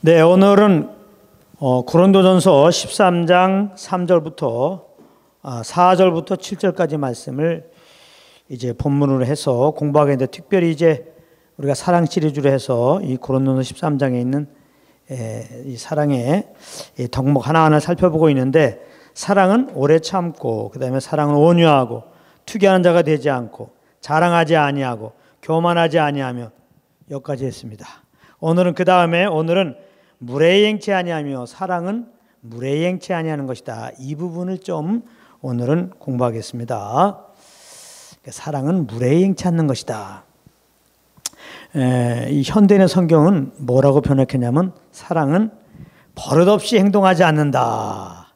네, 오늘은 고린도전서 13장 3절부터 4절부터 7절까지 말씀을 이제 본문으로 해서 공부하겠는데, 특별히 이제 우리가 사랑 시리즈로 해서 이 고린도전서 13장에 있는 이 사랑의 이 덕목 하나하나 살펴보고 있는데, 사랑은 오래 참고, 그 다음에 사랑은 온유하고, 투기하는 자가 되지 않고, 자랑하지 아니하고, 교만하지 아니하며, 여기까지 했습니다. 오늘은 그 다음에 무례행치 아니하며, 사랑은 무례행치 아니하는 것이다. 이 부분을 좀 오늘은 공부하겠습니다. 사랑은 무례행치 않는 것이다. 이 현대인의 성경은 뭐라고 번역했냐면, 사랑은 버릇없이 행동하지 않는다.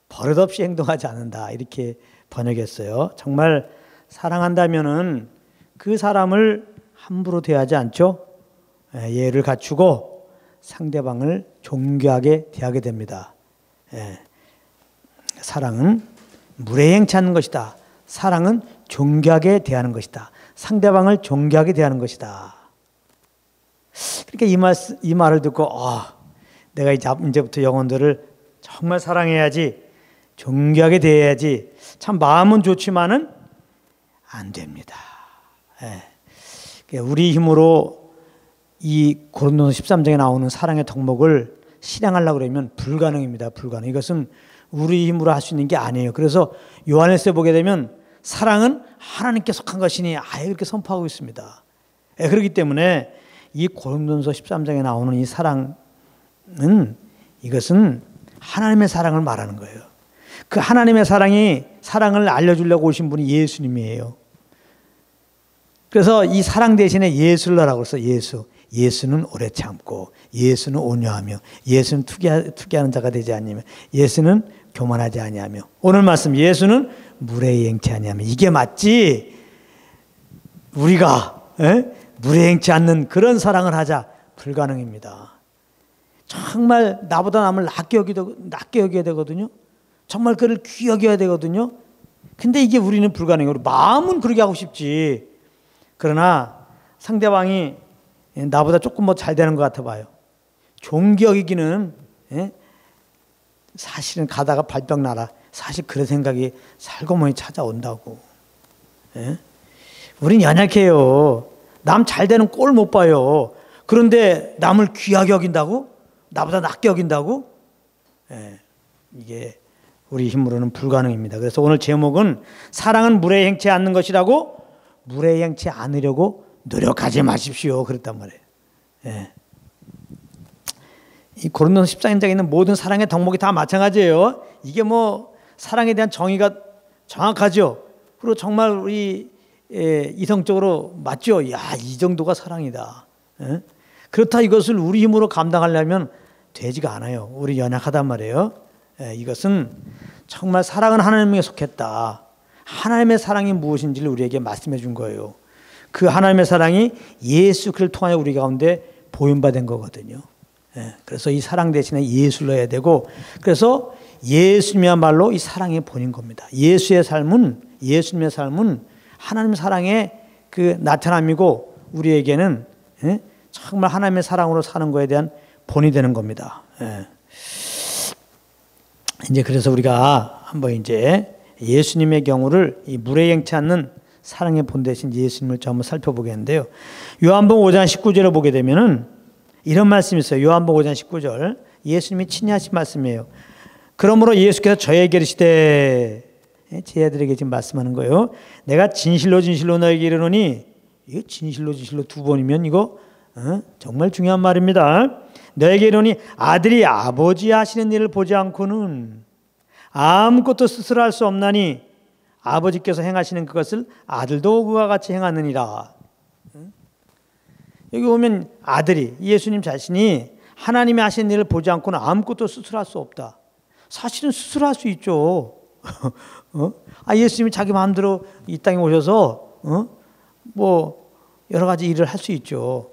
버릇없이 행동하지 않는다. 이렇게 번역했어요. 정말 사랑한다면은 그 사람을 함부로 대하지 않죠. 예를 갖추고 상대방을 존귀하게 대하게 됩니다. 사랑은 무례행치 않는 것이다. 사랑은 존귀하게 대하는 것이다. 상대방을 존귀하게 대하는 것이다. 그러니까 이 말을 듣고 내가 이제부터 영혼들을 정말 사랑해야지, 존귀하게 대해야지. 참 마음은 좋지만은 안 됩니다. 우리 힘으로 이 고린도서 13장에 나오는 사랑의 덕목을 실행하려고 그러면 불가능입니다. 불가능. 이것은 우리 힘으로 할 수 있는 게 아니에요. 그래서 요한일서에 보게 되면 사랑은 하나님께 속한 것이니 이렇게 선포하고 있습니다. 그렇기 때문에 이 고린도서 13장에 나오는 이 사랑은, 이것은 하나님의 사랑을 말하는 거예요. 그 하나님의 사랑을 알려주려고 오신 분이 예수님이에요. 그래서 이 사랑 대신에 예수를 넣으라고 해서 예수는 오래 참고, 예수는 온유하며, 예수는 투기하는 자가 되지 아니하며, 예수는 교만하지 아니하며, 오늘 말씀 예수는 무례행치 아니하며. 이게 맞지? 우리가 무례행치 않는 그런 사랑을 하자. 불가능입니다. 정말 나보다 남을 낮게 여겨야 되거든요. 정말 그를 귀여겨야 되거든요. 근데 이게 우리는 불가능해요. 우리 마음은 그렇게 하고 싶지. 그러나 상대방이 나보다 조금 잘 되는 것 같아 봐요. 존귀 여기기는 사실은 가다가 발병 나라. 사실 그런 생각이 살고머니 찾아온다고. 우린 연약해요. 남 잘 되는 꼴 못 봐요. 그런데 남을 귀하게 여긴다고? 나보다 낮게 여긴다고? 이게 우리 힘으로는 불가능입니다. 그래서 오늘 제목은 사랑은 무례행치 않는 것이라고, 무례행치 않으려고 노력하지 마십시오. 그랬단 말이에요. 이 고린도서 14장에 있는 모든 사랑의 덕목이 다 마찬가지예요. 이게 사랑에 대한 정의가 정확하죠. 그리고 정말 우리 이성적으로 맞죠. 이 정도가 사랑이다. 그렇다 이것을 우리 힘으로 감당하려면 되지가 않아요. 우리 연약하단 말이에요. 이것은 정말 사랑은 하나님에 속했다. 하나님의 사랑이 무엇인지를 우리에게 말씀해 준 거예요. 그 하나님의 사랑이 예수 그를 통하여 우리 가운데 보임받은 거거든요. 그래서 이 사랑 대신에 예수를 넣어야 되고, 그래서 예수님이야말로 이 사랑의 본인 겁니다. 예수님의 삶은 하나님의 사랑의 그 나타남이고, 우리에게는 정말 하나님의 사랑으로 사는 것에 대한 본이 되는 겁니다. 이제 그래서 우리가 한번 이제 예수님의 경우를, 이 무례행치 않는 사랑의 본 대신 예수님을 좀 한번 살펴보겠는데요. 요한복음 5장 19절을 보게 되면은 이런 말씀이 있어요. 요한복음 5장 19절. 예수님이 친히 하신 말씀이에요. 그러므로 예수께서 저에게 이르시되, 제 아들에게 지금 말씀하는 거예요. 내가 진실로 너에게 이르노니, 이거 진실로 두 번이면 이거 정말 중요한 말입니다. 너에게 이르노니 아들이 아버지 하시는 일을 보지 않고는 아무것도 스스로 할 수 없나니 아버지께서 행하시는 그것을 아들도 그와 같이 행하느니라. 여기 보면 아들이, 예수님 자신이 하나님이 하시는 일을 보지 않고는 아무것도 스스로 할 수 없다. 사실은 스스로 할 수 있죠. 예수님이 자기 마음대로 이 땅에 오셔서 여러 가지 일을 할 수 있죠.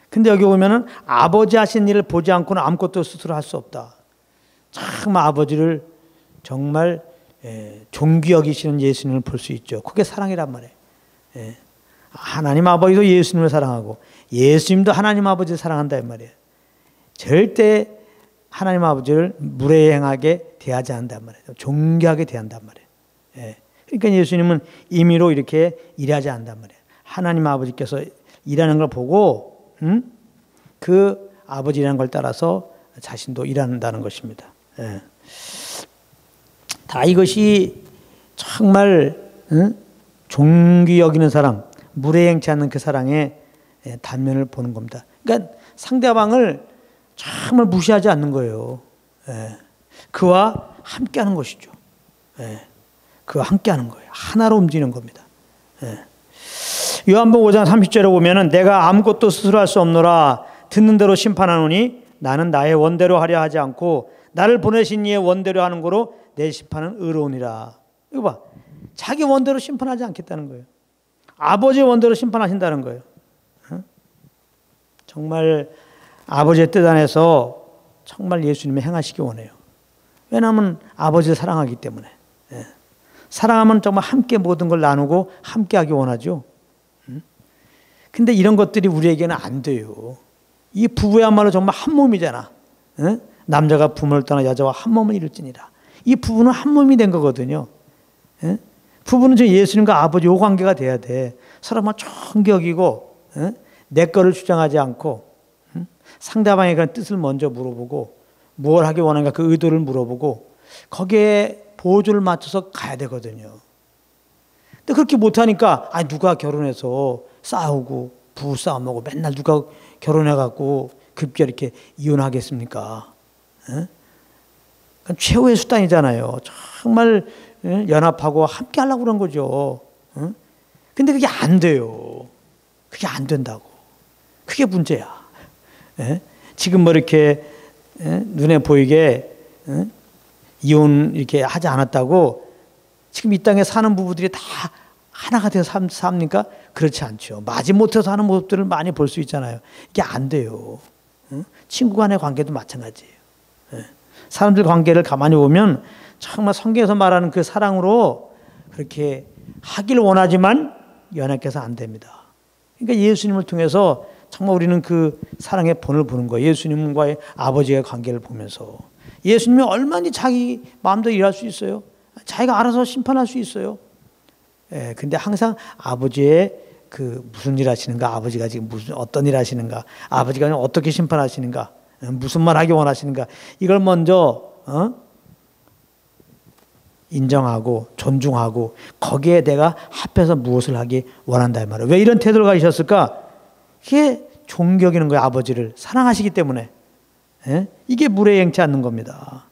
근데 여기 보면은 아버지 하신 일을 보지 않고는 아무것도 스스로 할 수 없다. 정말 아버지를 정말 존귀 여기시는 예수님을 볼 수 있죠. 그게 사랑이란 말이에요. 하나님 아버지도 예수님을 사랑하고 예수님도 하나님 아버지를 사랑한다 이 말이에요. 절대 하나님 아버지를 무례행하게 대하지 않는단 말이에요. 존귀하게 대한단 말이에요. 예. 그러니까 예수님은 임의로 이렇게 일하지 않는단 말이에요. 하나님 아버지께서 일하는 걸 보고 그 아버지 일하는 걸 따라서 자신도 일한다는 것입니다. 예. 다 이것이 정말 존귀 여기는 사랑, 무례행치 않는 그 사랑의 단면을 보는 겁니다. 그러니까 상대방을 정말 무시하지 않는 거예요. 예. 그와 함께하는 것이죠. 예. 그와 함께하는 거예요. 하나로 움직이는 겁니다. 예. 요한복음 5장 30절에 보면은 내가 아무것도 스스로 할 수 없노라 듣는 대로 심판하노니 나는 나의 원대로 하려 하지 않고 나를 보내신 이의 원대로 하는 거로 내 심판은 의로우니라. 이거 봐. 자기 원대로 심판하지 않겠다는 거예요. 아버지의 원대로 심판하신다는 거예요. 정말 아버지의 뜻 안에서 정말 예수님이 행하시기 원해요. 왜냐하면 아버지를 사랑하기 때문에. 사랑하면 정말 함께 모든 걸 나누고 함께 하기 원하죠. 근데 이런 것들이 우리에게는 안 돼요. 이 부부야말로 정말 한 몸이잖아. 남자가 부모를 떠나 여자와 한 몸을 이룰지니라. 이 부부는 한 몸이 된 거거든요. 부부는 저 예수님과 아버지 요 관계가 돼야 돼. 서로만 존경이고 내 거를 주장하지 않고 상대방의 그런 뜻을 먼저 물어보고 무엇을 하기 원하는가 그 의도를 물어보고 거기에 보조를 맞춰서 가야 되거든요. 근데 그렇게 못하니까 누가 결혼해서 싸우고 부부싸움하고 맨날 누가 결혼해갖고 급기야 이렇게 이혼하겠습니까? 최후의 수단이잖아요. 정말 연합하고 함께 하려고 그런 거죠. 근데 그게 안 돼요. 그게 안 된다고. 그게 문제야. 지금 뭐 이렇게 눈에 보이게 이혼 이렇게 하지 않았다고 지금 이 땅에 사는 부부들이 다 하나가 돼서 삽니까? 그렇지 않죠. 마지못해 사는 모습들을 많이 볼 수 있잖아요. 이게 안 돼요. 친구 간의 관계도 마찬가지예요. 사람들 관계를 가만히 보면 정말 성경에서 말하는 그 사랑으로 그렇게 하길 원하지만 연약해서 안 됩니다. 그러니까 예수님을 통해서 정말 우리는 그 사랑의 본을 보는 거예요. 예수님과의 아버지의 관계를 보면서. 예수님이 얼마나 자기 마음대로 일할 수 있어요. 자기가 알아서 심판할 수 있어요. 근데 항상 아버지의 그 무슨 일 하시는가, 아버지가 지금 어떤 일 하시는가, 아버지가 어떻게 심판하시는가, 무슨 말 하기 원하시는가, 이걸 먼저 인정하고 존중하고 거기에 내가 합해서 무엇을 하기 원한다 이 말이에요. 왜 이런 태도를 가지셨을까? 이게 존경하는 거예요. 아버지를 사랑하시기 때문에. 이게 무례행치 않는 겁니다.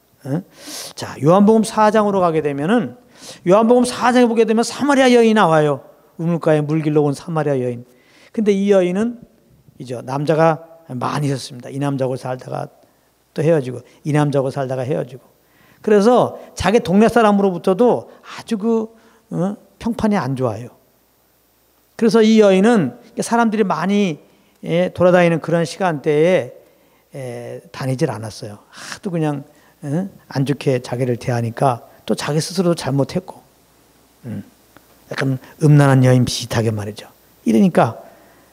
자, 요한복음 4장으로 가게 되면은 요한복음 4장에 보게 되면 사마리아 여인이 나와요. 우물가에 물 길러 온 사마리아 여인. 근데 이 여인은 이제 남자가 많이 있었습니다. 이 남자하고 살다가 또 헤어지고 이 남자하고 살다가 헤어지고. 그래서 자기 동네 사람으로부터도 아주 평판이 안 좋아요. 그래서 이 여인은 사람들이 많이 돌아다니는 그런 시간대에 다니질 않았어요. 하도 그냥 안 좋게 자기를 대하니까 또 자기 스스로도 잘못했고 약간 음란한 여인 비슷하게 말이죠. 이러니까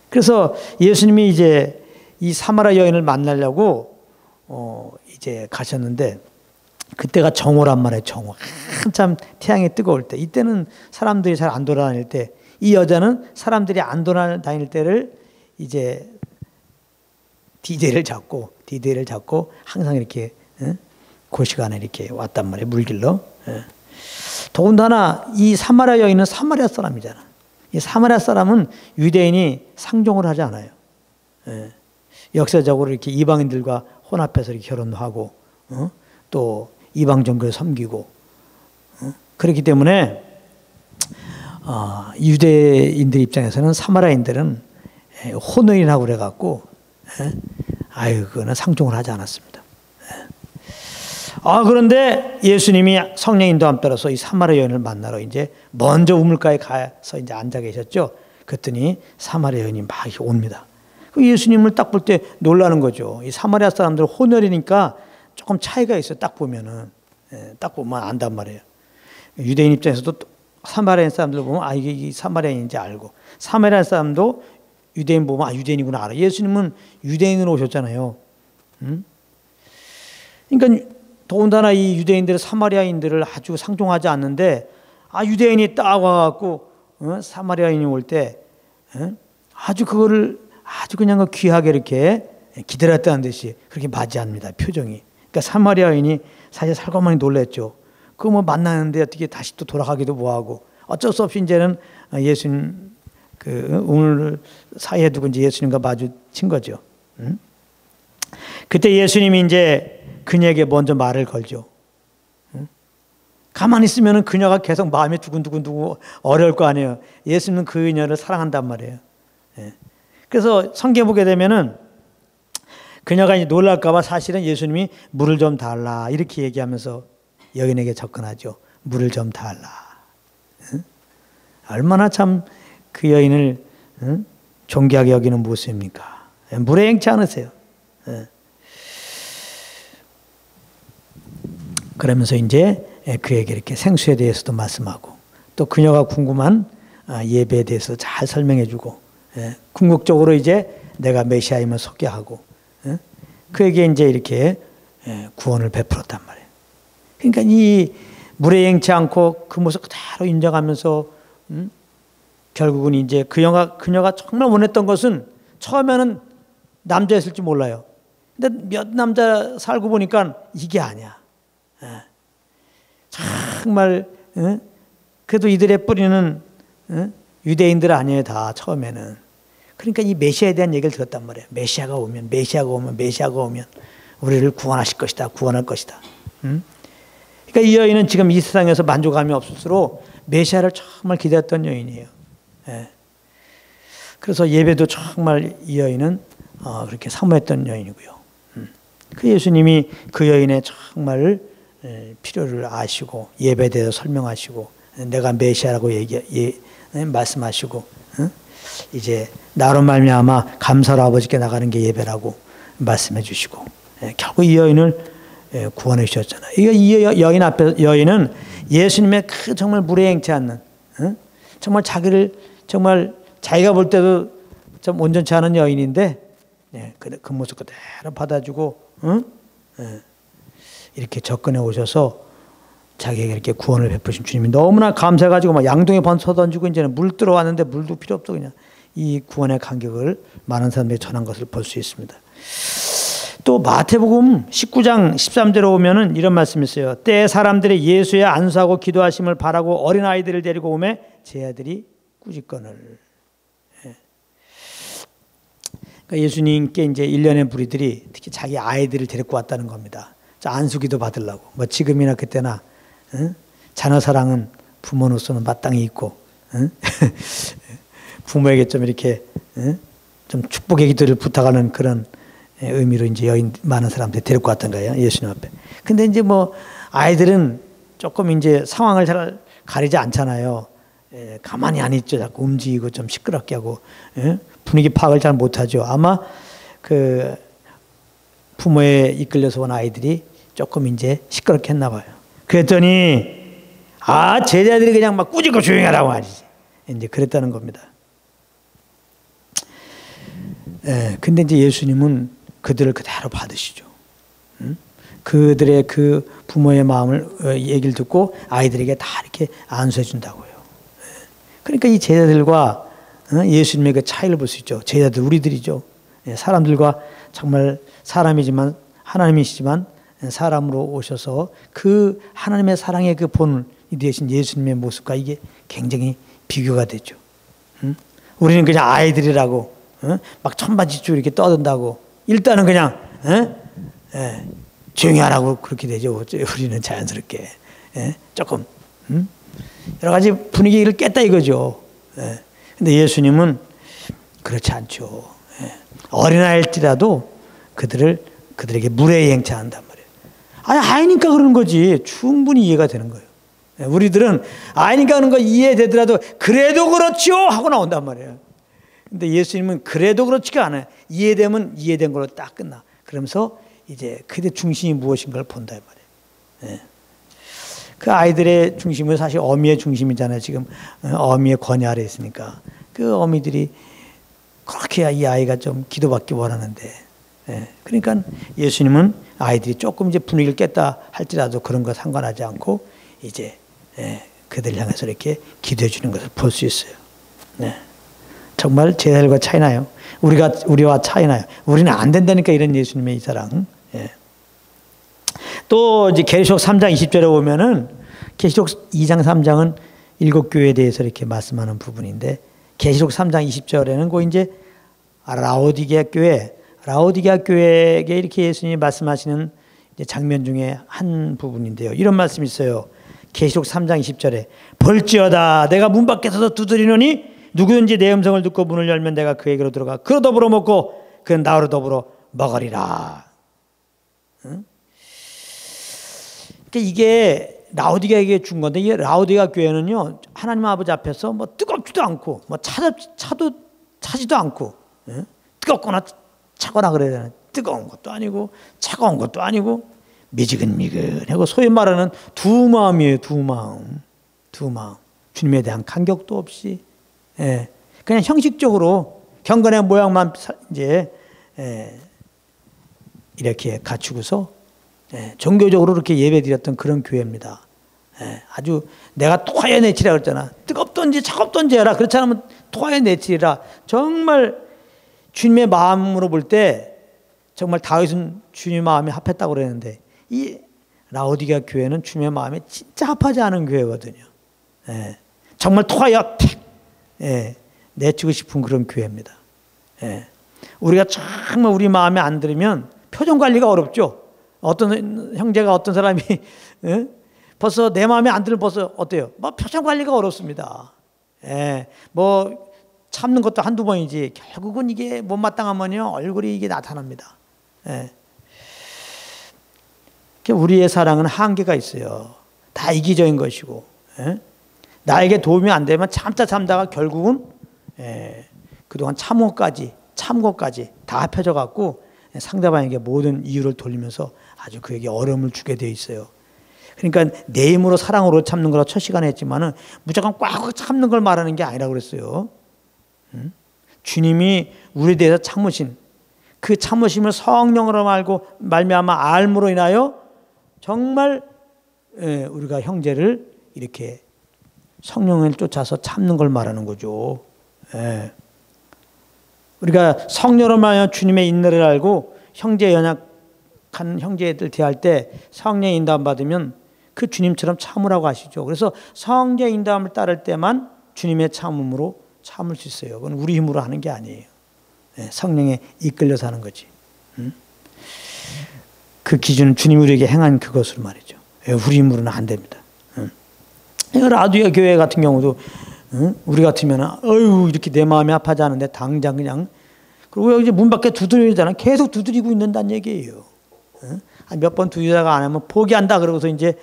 그래서 예수님이 이제 이 사마리아 여인을 만나려고 이제 가셨는데 그때가 정오란 말이에요. 정오. 한참 태양이 뜨거울 때. 이때는 사람들이 잘 안 돌아다닐 때. 이 여자는 사람들이 안 돌아다닐 때를 이제 디데이를 잡고 항상 이렇게 그 시간에 이렇게 왔단 말이에요. 물길로. 더군다나 이 사마리아 여인은 사마리아 사람이잖아. 이 사마리아 사람은 유대인이 상종을 하지 않아요. 역사적으로 이렇게 이방인들과 혼합해서 이렇게 결혼도 하고 또 이방 종교를 섬기고 그렇기 때문에 유대인들 입장에서는 사마리아인들은 혼인이라고 그래갖고 그거는 상종을 하지 않았습니다. 그런데 예수님이 성령 인도함 따라서 이 사마리아 여인을 만나러 이제 먼저 우물가에 가서 이제 앉아 계셨죠. 그랬더니 사마리아 여인이 막 옵니다. 예수님을 딱 볼 때 놀라는 거죠. 이 사마리아 사람들 혼혈이니까 조금 차이가 있어요. 딱 보면은. 딱 보면 안단 말이에요. 유대인 입장에서도 사마리아 사람들 보면 이게 사마리아인지 알고 사마리아 사람도 유대인 보면 유대인이구나 알아. 예수님은 유대인으로 오셨잖아요. 그러니까 더군다나 이 유대인들은 사마리아인들을 아주 상종하지 않는데 유대인이 딱 와갖고 사마리아인이 올 때 아주 그거를 아주 그냥 귀하게 이렇게 기다렸다는 듯이 그렇게 맞이합니다. 표정이. 그러니까 사마리아인이 사실 살고만이 놀랬죠. 그거 뭐 만나는데 어떻게 다시 또 돌아가기도 뭐하고 어쩔 수 없이 이제는 예수님 오늘 사이에 두고 이제 예수님과 마주친 거죠. 그때 예수님이 이제 그녀에게 먼저 말을 걸죠. 가만히 있으면 그녀가 계속 마음이 두근두근 어려울 거 아니에요. 예수님은 그녀를 사랑한단 말이에요. 그래서 성경 보게 되면은 그녀가 이제 놀랄까봐 사실은 예수님이 물을 좀 달라 이렇게 얘기하면서 여인에게 접근하죠. 물을 좀 달라. 얼마나 참 그 여인을 존귀하게 여기는 모습입니까? 물에 행치 않으세요. 그러면서 이제 그에게 이렇게 생수에 대해서도 말씀하고 또 그녀가 궁금한 예배에 대해서 잘 설명해주고 궁극적으로 이제 내가 메시아임을 소개하고 그에게 이제 이렇게 구원을 베풀었단 말이에요. 그러니까 이 물에 행치 않고 그 모습 그대로 인정하면서 결국은 이제 그녀가 정말 원했던 것은 처음에는 남자였을지 몰라요. 근데 몇 남자 살고 보니까 이게 아니야. 정말 그래도 이들의 뿌리는 유대인들 아니에요. 다 처음에는. 그러니까 이 메시아에 대한 얘기를 들었단 말이에요. 메시아가 오면 우리를 구원하실 것이다. 구원할 것이다. 그러니까 이 여인은 지금 이 세상에서 만족감이 없을수록 메시아를 정말 기대했던 여인이에요. 그래서 예배도 정말 이 여인은 그렇게 사모했던 여인이고요. 그 예수님이 그 여인의 정말 필요를 아시고 예배에 대해서 설명하시고 내가 메시아라고 말씀하시고 이제 나로 말미암아 감사로 아버지께 나가는 게 예배라고 말씀해 주시고 결국 이 여인을 구원해 주셨잖아요. 이 여인은 예수님의 그 정말 물에 행치 않는 정말 정말 자기가 볼 때도 좀 온전치 않은 여인인데 그 모습 그대로 받아주고 이렇게 접근해 오셔서 자기에게 이렇게 구원을 베푸신 주님이 너무나 감사해가지고 막 양동이 번서 던지고 이제는 물 들어왔는데 물도 필요 없어 그냥 이 구원의 간격을 많은 사람들이 전한 것을 볼 수 있습니다. 또 마태복음 19장 13절에 오면은 이런 말씀이 있어요. 때에 사람들이 예수의 안수하고 기도하심을 바라고 어린아이들을 데리고 오매 제 아들이 꾸짖거늘. 그러니까 예수님께 이제 일련의 무리들이 특히 자기 아이들을 데리고 왔다는 겁니다. 안수기도 받으려고. 뭐 지금이나 그때나 자녀 사랑은 부모로서는 마땅히 있고 부모에게 좀 이렇게 좀 축복의 기도를 부탁하는 그런 의미로 이제 여인 많은 사람들이 데리고 왔던 거예요. 예수님 앞에. 근데 이제 뭐 아이들은 조금 이제 상황을 잘 가리지 않잖아요. 가만히 안 있죠. 자꾸 움직이고 좀 시끄럽게 하고 분위기 파악을 잘 못하죠. 아마 그 부모에 이끌려서 온 아이들이 조금 이제 시끄럽게 했나 봐요. 그랬더니 제자들이 그냥 막 꾸짖고 조용히 하라고 하지. 이제 그랬다는 겁니다. 근데 이제 예수님은 그들을 그대로 받으시죠. 그들의 그 부모의 마음을 얘기를 듣고 아이들에게 다 이렇게 안수해 준다고요. 그러니까 이 제자들과 예수님의 그 차이를 볼 수 있죠. 제자들 우리들이죠. 사람들과 정말 사람이지만 하나님이시지만 사람으로 오셔서 그 하나님의 사랑의 그 본이 되신 예수님의 모습과 이게 굉장히 비교가 되죠. 우리는 그냥 아이들이라고 막 천바지축 이렇게 떠든다고 일단은 그냥 조용히 하라고 그렇게 되죠. 우리는 자연스럽게 조금 여러 가지 분위기를 깼다 이거죠. 근데 예수님은 그렇지 않죠. 어린아이일지라도 그들에게 물에 행차한단 말이에요. 아이니까 그러는 거지. 충분히 이해가 되는 거예요. 우리들은 아이니까 그러는 거 이해되더라도 그래도 그렇지요 하고 나온단 말이에요. 근데 예수님은 그래도 그렇지가 않아요. 이해되면 이해된 걸로 딱 끝나. 그러면서 이제 그들의 중심이 무엇인 걸 본다 이 말이에요. 그 아이들의 중심은 사실 어미의 중심이잖아요. 지금 어미의 권위 아래 있으니까 그 어미들이 그렇게 이 아이가 좀 기도받기 원하는데 그러니까 예수님은 아이들이 조금 이제 분위기를 깼다 할지라도 그런 거 상관하지 않고 이제 그들 향해서 이렇게 기도해 주는 것을 볼 수 있어요. 정말 제자들과 차이나요? 우리와 차이나요? 우리는 안 된다니까 이런 예수님의 이 사랑. 또 이제 계시록 3장 20절에 보면은 계시록 2장 3장은 7교회에 대해서 이렇게 말씀하는 부분인데 계시록 3장 20절에는 그 이제 라오디게아 교회에게 이렇게 예수님이 말씀하시는 장면 중에 한 부분인데요. 이런 말씀이 있어요. 계시록 3장 20절에 볼지어다 내가 문 밖에 서서 두드리노니 누구든지 내 음성을 듣고 문을 열면 내가 그에게로 들어가 그로 더불어 먹고 그는 나로 더불어 먹으리라. 그러니까 이게 라오디게아에게 준 건데 이 라오디게아 교회는요 하나님 아버지 앞에서 뭐 뜨겁지도 않고 뭐 차지도 않고 뜨겁거나 차거나 그래야 되나 뜨거운 것도 아니고 차가운 것도 아니고 미지근미근하고 소위 말하는 두 마음이에요. 두 마음 주님에 대한 간격도 없이 그냥 형식적으로 경건의 모양만 이제 이렇게 갖추고서 종교적으로 이렇게 예배드렸던 그런 교회입니다. 아주 내가 토하여 내치라 그랬잖아. 뜨겁던지 차갑던지 해라. 그렇지 않으면 토하여 내치라. 정말 주님의 마음으로 볼 때 정말 다윗은 주님의 마음에 합했다고 그랬는데 이 라오디게아 교회는 주님의 마음에 진짜 합하지 않은 교회거든요. 정말 토하여 내치고 싶은 그런 교회입니다. 우리가 정말 우리 마음에 안 들으면 표정 관리가 어렵죠. 어떤 형제가 어떤 사람이 벌써 내 마음에 안 들면 벌써 어때요? 뭐 표정 관리가 어렵습니다. 뭐 참는 것도 한두 번이지 결국은 이게 못마땅하면요 얼굴이 이게 나타납니다. 우리의 사랑은 한계가 있어요. 다 이기적인 것이고 나에게 도움이 안 되면 참다가 결국은 그동안 참고까지 다 합해져 갖고 상대방에게 모든 이유를 돌리면서 아주 그에게 어려움을 주게 돼 있어요. 그러니까 내 힘으로 사랑으로 참는 거라 첫 시간에 했지만은 무조건 꽉 참는 걸 말하는 게 아니라고 그랬어요. 주님이 우리에 대해서 참으신 그 참으심을 성령으로 말미암아 알므로 인하여 정말 우리가 형제를 이렇게 성령을 쫓아서 참는 걸 말하는 거죠. 우리가 성령으로 말하여 주님의 인내를 알고 형제 연약한 형제들 대할 때 성령의 인도함 받으면 그 주님처럼 참으라고 하시죠. 그래서 성령의 인도함을 따를 때만 주님의 참음으로 참을 수 있어요. 그건 우리 힘으로 하는 게 아니에요. 성령에 이끌려서 하는 거지. 그 기준은 주님이 우리에게 행한 그것으로 말이죠. 우리 힘으로는 안 됩니다. 라오디게아 교회 같은 경우도 우리 같으면 이렇게 내 마음이 아파지 않은데 당장 그냥 그리고 이제 문 밖에 두드리잖아. 계속 두드리고 있는다는 얘기예요. 몇 번 두드리다가 안 하면 포기한다 그러고서 이제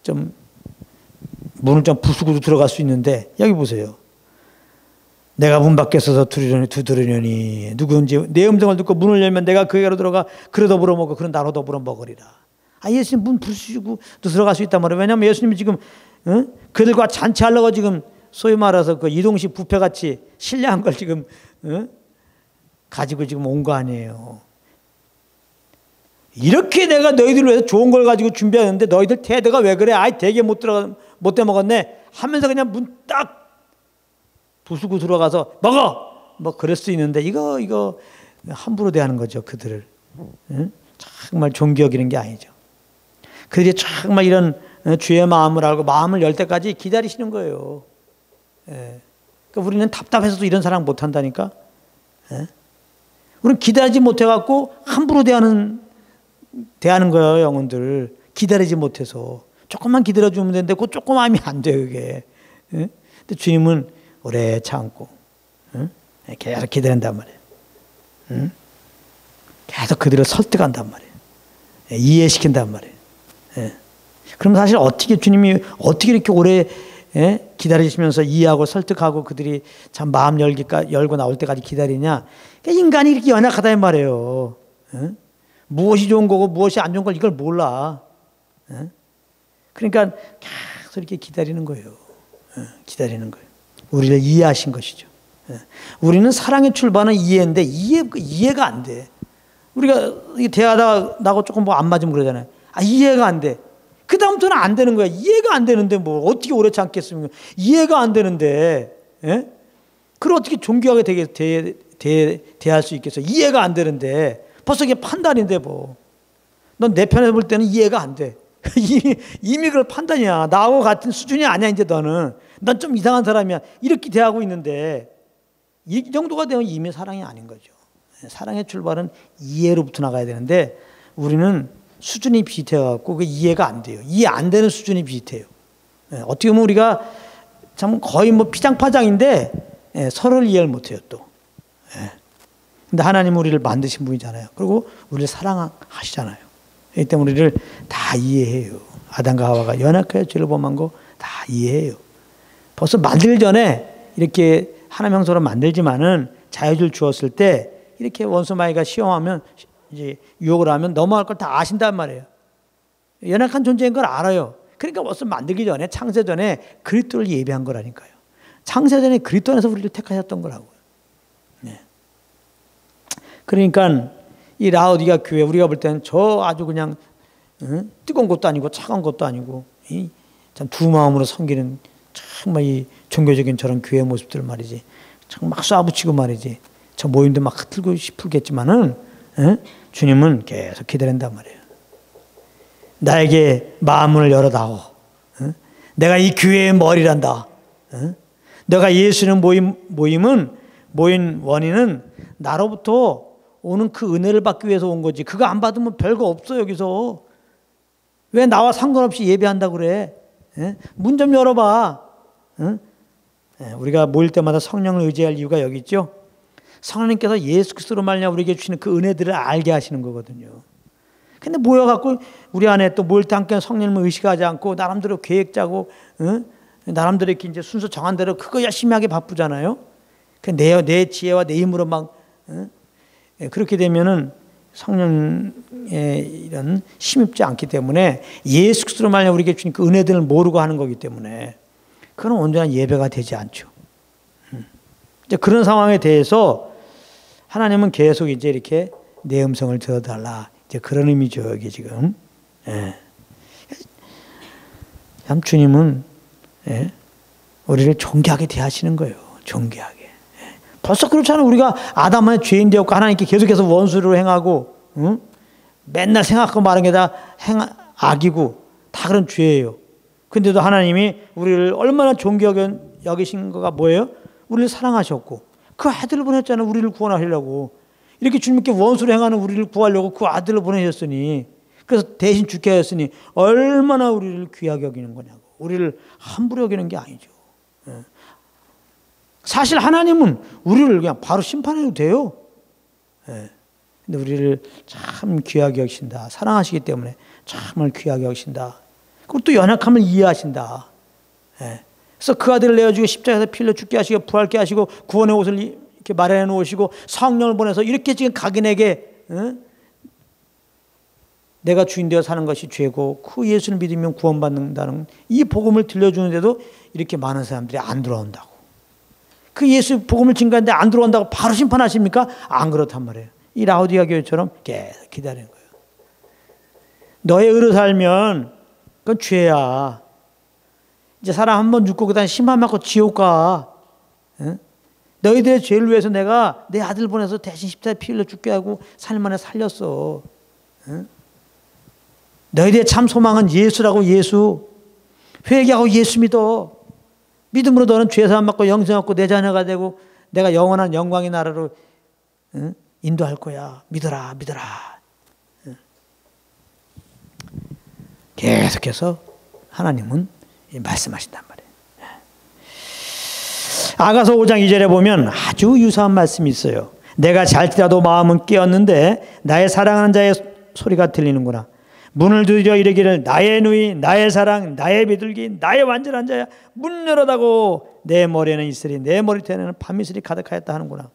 좀 문을 좀 부수고 들어갈 수 있는데 여기 보세요. 내가 문 밖에 서서 두드리려니 누구든지 내 음성을 듣고 문을 열면 내가 그에게로 들어가 그로 더불어 먹고 그는 나로 더불어 먹으리라. 예수님 문 부수시고 또 들어갈 수 있단 말이에요. 왜냐하면 예수님이 지금 그들과 잔치하려고 지금 소위 말해서 그 이동식 뷔페같이 신뢰한 걸 지금 가지고 지금 온 거 아니에요. 이렇게 내가 너희들을 위해서 좋은 걸 가지고 준비하는데 너희들 태도가 왜 그래? 되게 못 먹었네 하면서 그냥 문 딱 부수고 들어가서 먹어! 뭐 그럴 수 있는데 이거 함부로 대하는 거죠. 그들을. 정말 존귀 여기는 게 아니죠. 그들이 정말 이런 주의 마음을 알고 마음을 열 때까지 기다리시는 거예요. 그러니까 우리는 답답해서도 이런 사랑 못 한다니까. 우리는 기다리지 못해갖고 함부로 대하는 거예요. 영혼들 기다리지 못해서 조금만 기다려주면 되는데 그 조그마함이 안 돼요. 그게. 근데 주님은 오래 참고 계속 기다린단 말이에요. 계속 그들을 설득한단 말이에요. 이해시킨단 말이에요. 그럼 사실 주님이 어떻게 이렇게 오래 기다리시면서 이해하고 설득하고 그들이 참 마음 열고 나올 때까지 기다리냐? 그러니까 인간이 이렇게 연약하다는 말이에요. 무엇이 좋은 거고 무엇이 안 좋은 걸 이걸 몰라. 그러니까 계속 이렇게 기다리는 거예요. 기다리는 거예요. 우리를 이해하신 것이죠. 우리는 사랑의 출발은 이해인데 이해가 안 돼. 우리가 대화하다가 나하고 조금 뭐 안 맞으면 그러잖아요. 이해가 안 돼. 그 다음부터는 안 되는 거야. 이해가 안 되는데 뭐 어떻게 오래 참겠습니까? 이해가 안 되는데, 예? 그걸 어떻게 존귀하게 대할 수 있겠어? 이해가 안 되는데 벌써 이게 판단인데 뭐. 넌 내 편에서 볼 때는 이해가 안 돼. 이미 그걸 판단이야. 나하고 같은 수준이 아니야 이제 너는. 넌 좀 이상한 사람이야. 이렇게 대하고 있는데 이 정도가 되면 이미 사랑이 아닌 거죠. 사랑의 출발은 이해로부터 나가야 되는데 우리는 수준이 비슷해갖고 그 이해가 안 돼요. 이해 안 되는 수준이 비슷해요. 어떻게 보면 우리가 참 거의 뭐 피장파장인데 서로를 이해를 못해요 또. 근데 하나님은 우리를 만드신 분이잖아요. 그리고 우리를 사랑하시잖아요. 이 때문에 우리를 다 이해해요. 아담과 하와가 연약하여 죄를 범한 거 다 이해해요. 벌써 만들기 전에 이렇게 하나님 형상으로 만들지만은 자유를 주었을 때 이렇게 원수 마귀가 시험하면 이제 유혹을 하면 넘어갈 걸 다 아신단 말이에요. 연약한 존재인 걸 알아요. 그러니까 벌써 만들기 전에 창세 전에 그리스도를 예비한 거라니까요. 창세 전에 그리스도 안에서 우리를 택하셨던 거라고요. 네. 그러니까 이 라오디가 교회 우리가 볼 때는 저 아주 그냥 뜨거운 것도 아니고 차가운 것도 아니고 참 두 마음으로 섬기는 정말 이 종교적인 저런 교회 모습들 말이지. 참 막 쏴붙이고 말이지. 저 모임도 막 흐트고 싶겠지만은 주님은 계속 기다린단 말이에요. 나에게 마음을 열어다오. 내가 이 교회의 머리란다. 내가 예수는 모인 원인은 나로부터 오는 그 은혜를 받기 위해서 온 거지. 그거 안 받으면 별거 없어 여기서. 왜 나와 상관없이 예배한다고 그래? 문 좀 열어봐. 우리가 모일 때마다 성령을 의지할 이유가 여기 있죠. 성령님께서 예수 그리스도로 말미암아 우리에게 주시는 그 은혜들을 알게 하시는 거거든요. 근데 모여갖고 우리 안에 또 모일 때 함께 성령님을 의식하지 않고 나름대로 계획 짜고 나름대로 이렇게 이제 순서 정한 대로 그거 열심히 하게 바쁘잖아요. 내 지혜와 내 힘으로 막 그렇게 되면은 성령의 이런 힘입지 않기 때문에 예수 그리스도로 말미암아 우리에게 주신 그 은혜들을 모르고 하는 거기 때문에 그건 온전한 예배가 되지 않죠. 이제 그런 상황에 대해서 하나님은 계속 이제 이렇게 내 음성을 들어달라. 이제 그런 의미죠, 이게 지금. 참 주님은 우리를 존귀하게 대하시는 거예요. 존귀하게. 벌써 그렇잖아요. 우리가 아담의 죄인 되었고 하나님께 계속해서 원수로 행하고 맨날 생각하고 말한 게 다 악이고 다 그런 죄예요. 근데도 하나님이 우리를 얼마나 존귀하게 여기신 거가 뭐예요? 우리를 사랑하셨고 그 아들을 보냈잖아요. 우리를 구원하시려고. 이렇게 주님께 원수로 행하는 우리를 구하려고 그 아들을 보내셨으니 그래서 대신 죽게 하셨으니 얼마나 우리를 귀하게 여기는 거냐고. 우리를 함부로 여기는 게 아니죠. 사실 하나님은 우리를 그냥 바로 심판해도 돼요. 근데 우리를 참 귀하게 여기신다. 사랑하시기 때문에 정말 귀하게 여기신다. 그리고 또 연약함을 이해하신다. 그래서 그 아들을 내어주고 십자가에서 피 흘려 죽게 하시고 부활케 하시고 구원의 옷을 이렇게 마련해 놓으시고 성령을 보내서 이렇게 지금 각인에게 내가 주인 되어 사는 것이 죄고 그 예수를 믿으면 구원받는다는 이 복음을 들려주는데도 이렇게 많은 사람들이 안 들어온다고. 그 예수 복음을 증거하는데 안 들어온다고 바로 심판하십니까? 안 그렇단 말이에요. 이 라오디가 교회처럼 계속 기다리는 거예요. 너의 의로 살면 그건 죄야. 이제 사람 한 번 죽고 그다음에 심판 받고 지옥 가. 너희들의 죄를 위해서 내가 내 아들 보내서 대신 십자가에 피 흘려 죽게 하고 3일 만에 살렸어. 너희들의 참 소망은 예수라고. 예수. 회개하고 예수 믿어. 믿음으로 너는 죄사함 받고 영생 얻고 내 자녀가 되고 내가 영원한 영광의 나라로 인도할 거야. 믿어라. 믿어라. 계속해서 하나님은 말씀하신단 말이에요. 아가서 5장 2절에 보면 아주 유사한 말씀이 있어요. 내가 잘지라도 마음은 깨었는데 나의 사랑하는 자의 소리가 들리는구나. 문을 두드려 이르기를 나의 누이 나의 사랑 나의 비둘기 나의 완전한 자야 문 열어다고 내 머리에는 이슬이 내 머리털에는 밤이슬이 가득하였다 하는구나.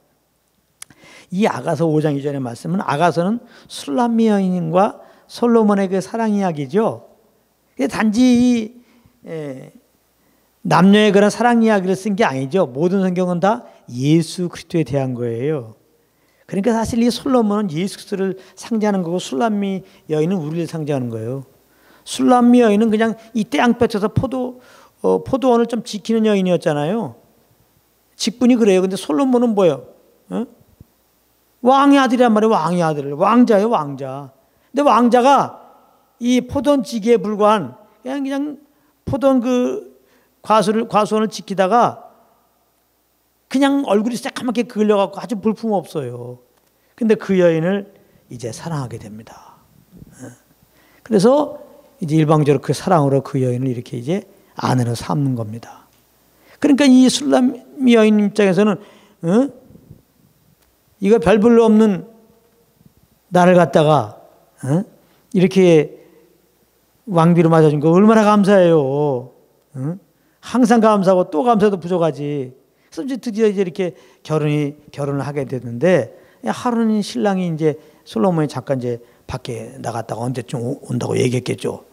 이 아가서 5장 2절의 말씀은 아가서는 술람미 여인과 솔로몬의 그 사랑 이야기죠. 단지 남녀의 그런 사랑 이야기를 쓴 게 아니죠. 모든 성경은 다 예수 그리스도에 대한 거예요. 그러니까 사실 이 솔로몬은 예수 그리스도를 상징하는 거고 술람미 여인은 우리를 상징하는 거예요. 술람미 여인은 그냥 이 땅볕에서 포도원을 좀 지키는 여인이었잖아요. 직분이 그래요. 근데 솔로몬은 뭐예요? 어? 왕의 아들이란 말이에요. 왕의 아들. 왕자예요, 왕자. 근데 왕자가 이 포도원 지기에 불과한 그냥 포도원 그 과수원을 지키다가 그냥 얼굴이 새까맣게 그을려갖고 아주 볼품없어요. 근데 그 여인을 이제 사랑하게 됩니다. 그래서 이제 일방적으로 그 사랑으로 그 여인을 이렇게 이제 아내로 삼는 겁니다. 그러니까 이 술람미 여인 입장에서는 이거 별 볼로 없는 나를 갖다가 이렇게 왕비로 맞아준 거 얼마나 감사해요. 항상 감사하고 또 감사도 부족하지. 그래서 이제 드디어 이제 이렇게 결혼을 하게 됐는데 하루는 신랑이 이제 솔로몬이 잠깐 이제 밖에 나갔다가 언제쯤 온다고 얘기했겠죠.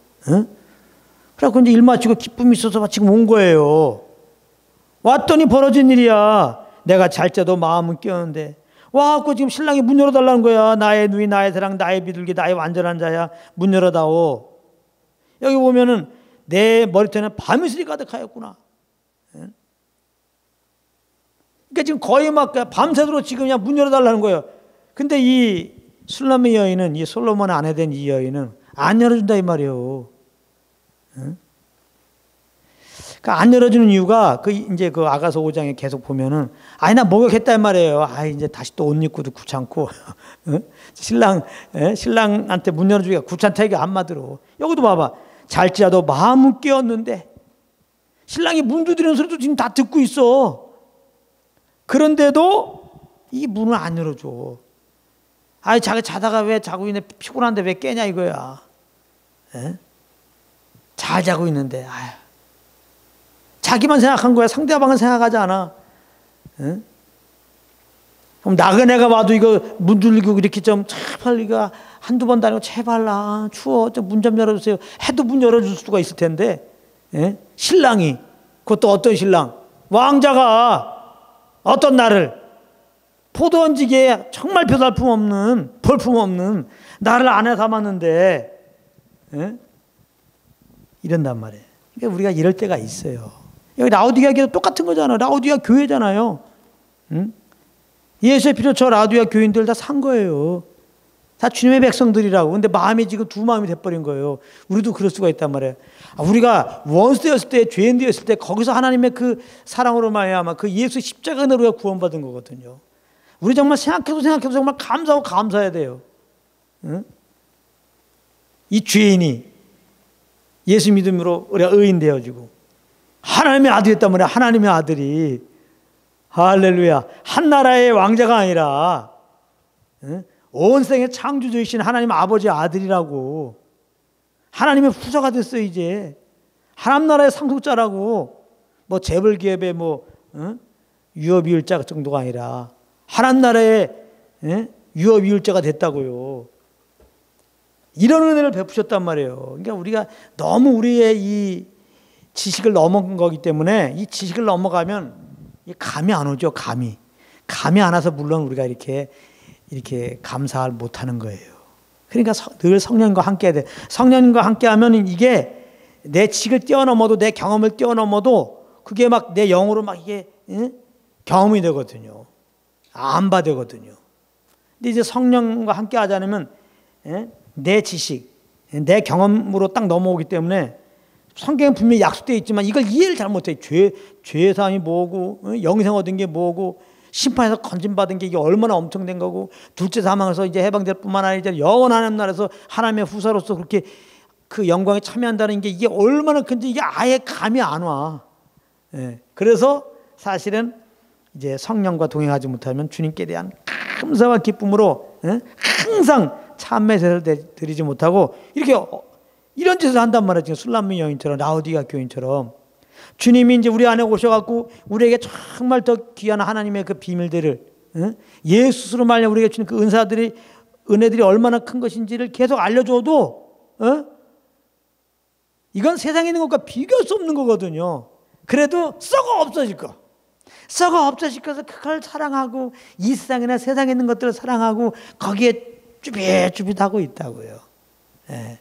그래갖고 이제 일 마치고 기쁨이 있어서 지금 온 거예요. 왔더니 벌어진 일이야. 내가 잘 때도 마음은 깨었는데 와갖고 지금 신랑이 문 열어달라는 거야. 나의 누이, 나의 사랑, 나의 비둘기, 나의 완전한 자야. 문 열어다오. 여기 보면은 내 머리털에는 밤이슬이 가득하였구나. 그러니까 지금 거의 막 밤새도록 지금 그냥 문 열어달라는 거예요. 근데 이 술람미 여인은, 이 솔로몬의 아내 된 이 여인은 안 열어준다 이 말이에요. 그러니까 안 열어주는 이유가 이제 그 아가서 5장에 계속 보면은 나 목욕했다 이 말이에요. 이제 다시 또 옷 입고도 귀찮고 신랑한테 문 열어주기가 귀찮다 이게 한마디로. 여기도 봐봐. 잘지라도 마음은 깨었는데 신랑이 문 두드리는 소리도 지금 다 듣고 있어. 그런데도 이 문을 안 열어줘. 자기 자다가 왜 자고 있는데 피곤한데 왜 깨냐 이거야. 잘 자고 있는데 자기만 생각한 거야. 상대방은 생각하지 않아. 그럼 나그네가 봐도 이거 문 들고 이렇게 좀 제발 이거 한두 번 다니고 제발 추워 문 좀 열어주세요 해도 문 열어줄 수가 있을 텐데 신랑이 그것도 어떤 신랑 왕자가 어떤 나를 포도원 지기에 정말 볼품없는 나를 아내 삼았는데 이런단 말이에요. 그러니까 우리가 이럴 때가 있어요. 여기 라오디게아 교회도 똑같은 거잖아요. 라오디게아 교회잖아요. 예수의 피로 저 라오디게아 교인들 다 산 거예요. 다 주님의 백성들이라고. 근데 마음이 지금 두 마음이 돼버린 거예요. 우리도 그럴 수가 있단 말이에요. 우리가 원수 되었을 때, 죄인 되었을 때 거기서 하나님의 그 사랑으로 말미암아 그 예수 십자가 은혜로 구원받은 거거든요. 우리 정말 생각해도 정말 감사하고 감사해야 돼요. 이 죄인이 예수 믿음으로 우리가 의인 되어지고 하나님의 아들이었단 말이야. 하나님의 아들이 할렐루야. 한 나라의 왕자가 아니라 온 생의 창조주이신 하나님 아버지의 아들이라고. 하나님의 후사가 됐어요. 이제 하나님 나라의 상속자라고. 뭐 재벌기업의 유업이율자 정도가 아니라 하나님 나라의 유업이율자가 됐다고요. 이런 은혜를 베푸셨단 말이에요. 그러니까 우리가 너무 우리의 이 지식을 넘어간 거기 때문에 이 지식을 넘어가면 감이 안 오죠. 감이 안 와서 물론 우리가 이렇게 감사를 못하는 거예요. 그러니까 늘 성령과 함께 해야 돼. 성령과 함께 하면 이게 내 지식을 뛰어넘어도 내 경험을 뛰어넘어도 그게 막 내 영으로 막 이게 경험이 되거든요. 안바 되거든요. 근데 이제 성령과 함께 하지 않으면 내 지식, 내 경험으로 딱 넘어오기 때문에 성경에 분명히 약속되어 있지만 이걸 이해를 잘 못해. 죄의 사함이 뭐고, 영생 얻은 게 뭐고, 심판에서 건진받은 게 이게 얼마나 엄청난 거고, 둘째 사망에서 이제 해방될 뿐만 아니라 영원 하나님 나라에서 하나님의 후사로서 그렇게 그 영광에 참여한다는 게 이게 얼마나 큰지 이게 아예 감이 안 와. 그래서 사실은 이제 성령과 동행하지 못하면 주님께 대한 감사와 기쁨으로 항상 참매제를 드리지 못하고 이렇게 이런 짓을 한단 말이에요. 지금 술람미 여인처럼 라오디게아 교인처럼 주님이 이제 우리 안에 오셔갖고 우리에게 정말 더 귀한 하나님의 그 비밀들을 예수로 말미암아 우리에게 주는 그 은혜들이 얼마나 큰 것인지를 계속 알려줘도 이건 세상에 있는 것과 비교할 수 없는 거거든요. 그래도 썩어 없어질 거. 썩어 없어지셔서 그걸 사랑하고 이 세상이나 세상에 있는 것들을 사랑하고 거기에 쭈삣쭈삣하고 있다고요. 예.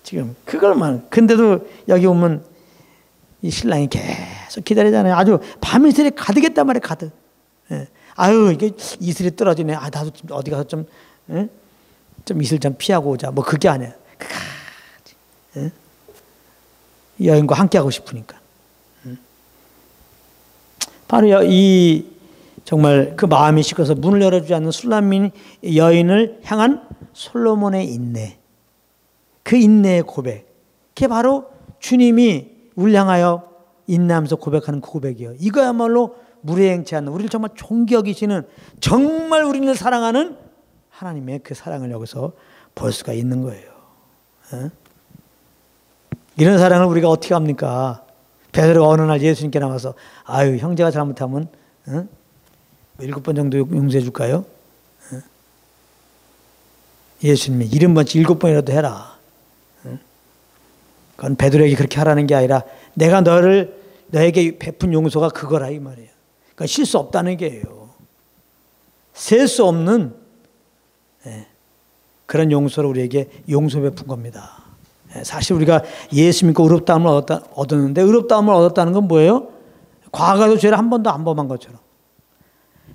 지금 그걸만. 근데도 여기 오면 이 신랑이 계속 기다리잖아요. 아주 밤이슬이 가득했단 말이에요. 가득. 예. 아유 이게 이슬이 떨어지네. 아 나도 좀 어디 가서 좀 이슬 좀 피하고 오자. 뭐 그게 아니야. 예? 여인과 함께하고 싶으니까. 바로 이 정말 그 마음이 식어서 문을 열어주지 않는 술람민 여인을 향한 솔로몬의 인내, 그 인내의 고백, 그게 바로 주님이 우리를 향하여 인내하면서 고백하는 그 고백이에요. 이거야말로 무례행치 않는, 우리를 정말 존귀 여기시는, 정말 우리를 사랑하는 하나님의 그 사랑을 여기서 볼 수가 있는 거예요. 이런 사랑을 우리가 어떻게 합니까? 베드로가 어느 날 예수님께 나와서 아유 형제가 잘못하면 7번 정도 용서해 줄까요? 예수님이 70번씩 7번이라도 해라. 그건 베드로에게 그렇게 하라는 게 아니라 내가 너에게 베푼 용서가 그거라 이 말이에요. 그러니까 실수 없다는 게예요. 셀 수 없는 그런 용서를 우리에게 용서 베푼 겁니다. 사실 우리가 예수 믿고 의롭다함을 얻었는데, 의롭다함을 얻었다는 건 뭐예요? 과거에도 죄를 한 번도 안 범한 것처럼,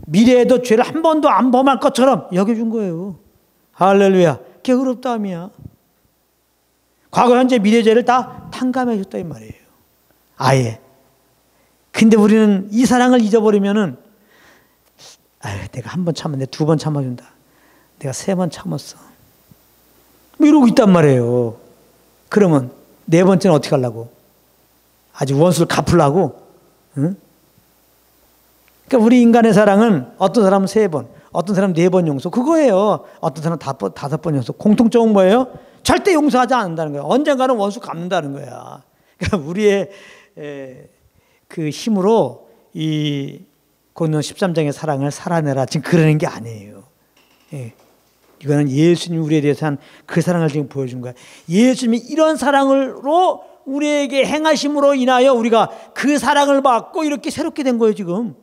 미래에도 죄를 한 번도 안 범할 것처럼 여겨준 거예요. 할렐루야. 그게 의롭다함이야. 과거, 현재, 미래 죄를 다 탕감해 줬다 이 말이에요. 아예. 근데 우리는 이 사랑을 잊어버리면은 아유 내가 한 번 참았는데 2번 참아준다. 내가 3번 참았어. 뭐 이러고 있단 말이에요. 그러면 4번째는 어떻게 하려고? 아주 원수를 갚으려고? 응? 그러니까 우리 인간의 사랑은 어떤 사람은 3번, 어떤 사람은 4번 용서, 그거예요. 어떤 사람은 5번 용서. 공통점은 뭐예요? 절대 용서하지 않는다는 거예요. 언젠가는 원수 갚는다는 거야. 그러니까 우리의 그 힘으로 이 고린도 13장의 사랑을 살아내라 지금 그러는 게 아니에요. 예. 이거는 예수님이 우리에 대해서 한 그 사랑을 지금 보여준 거야. 예수님이 이런 사랑으로 우리에게 행하심으로 인하여 우리가 그 사랑을 받고 이렇게 새롭게 된 거예요 지금.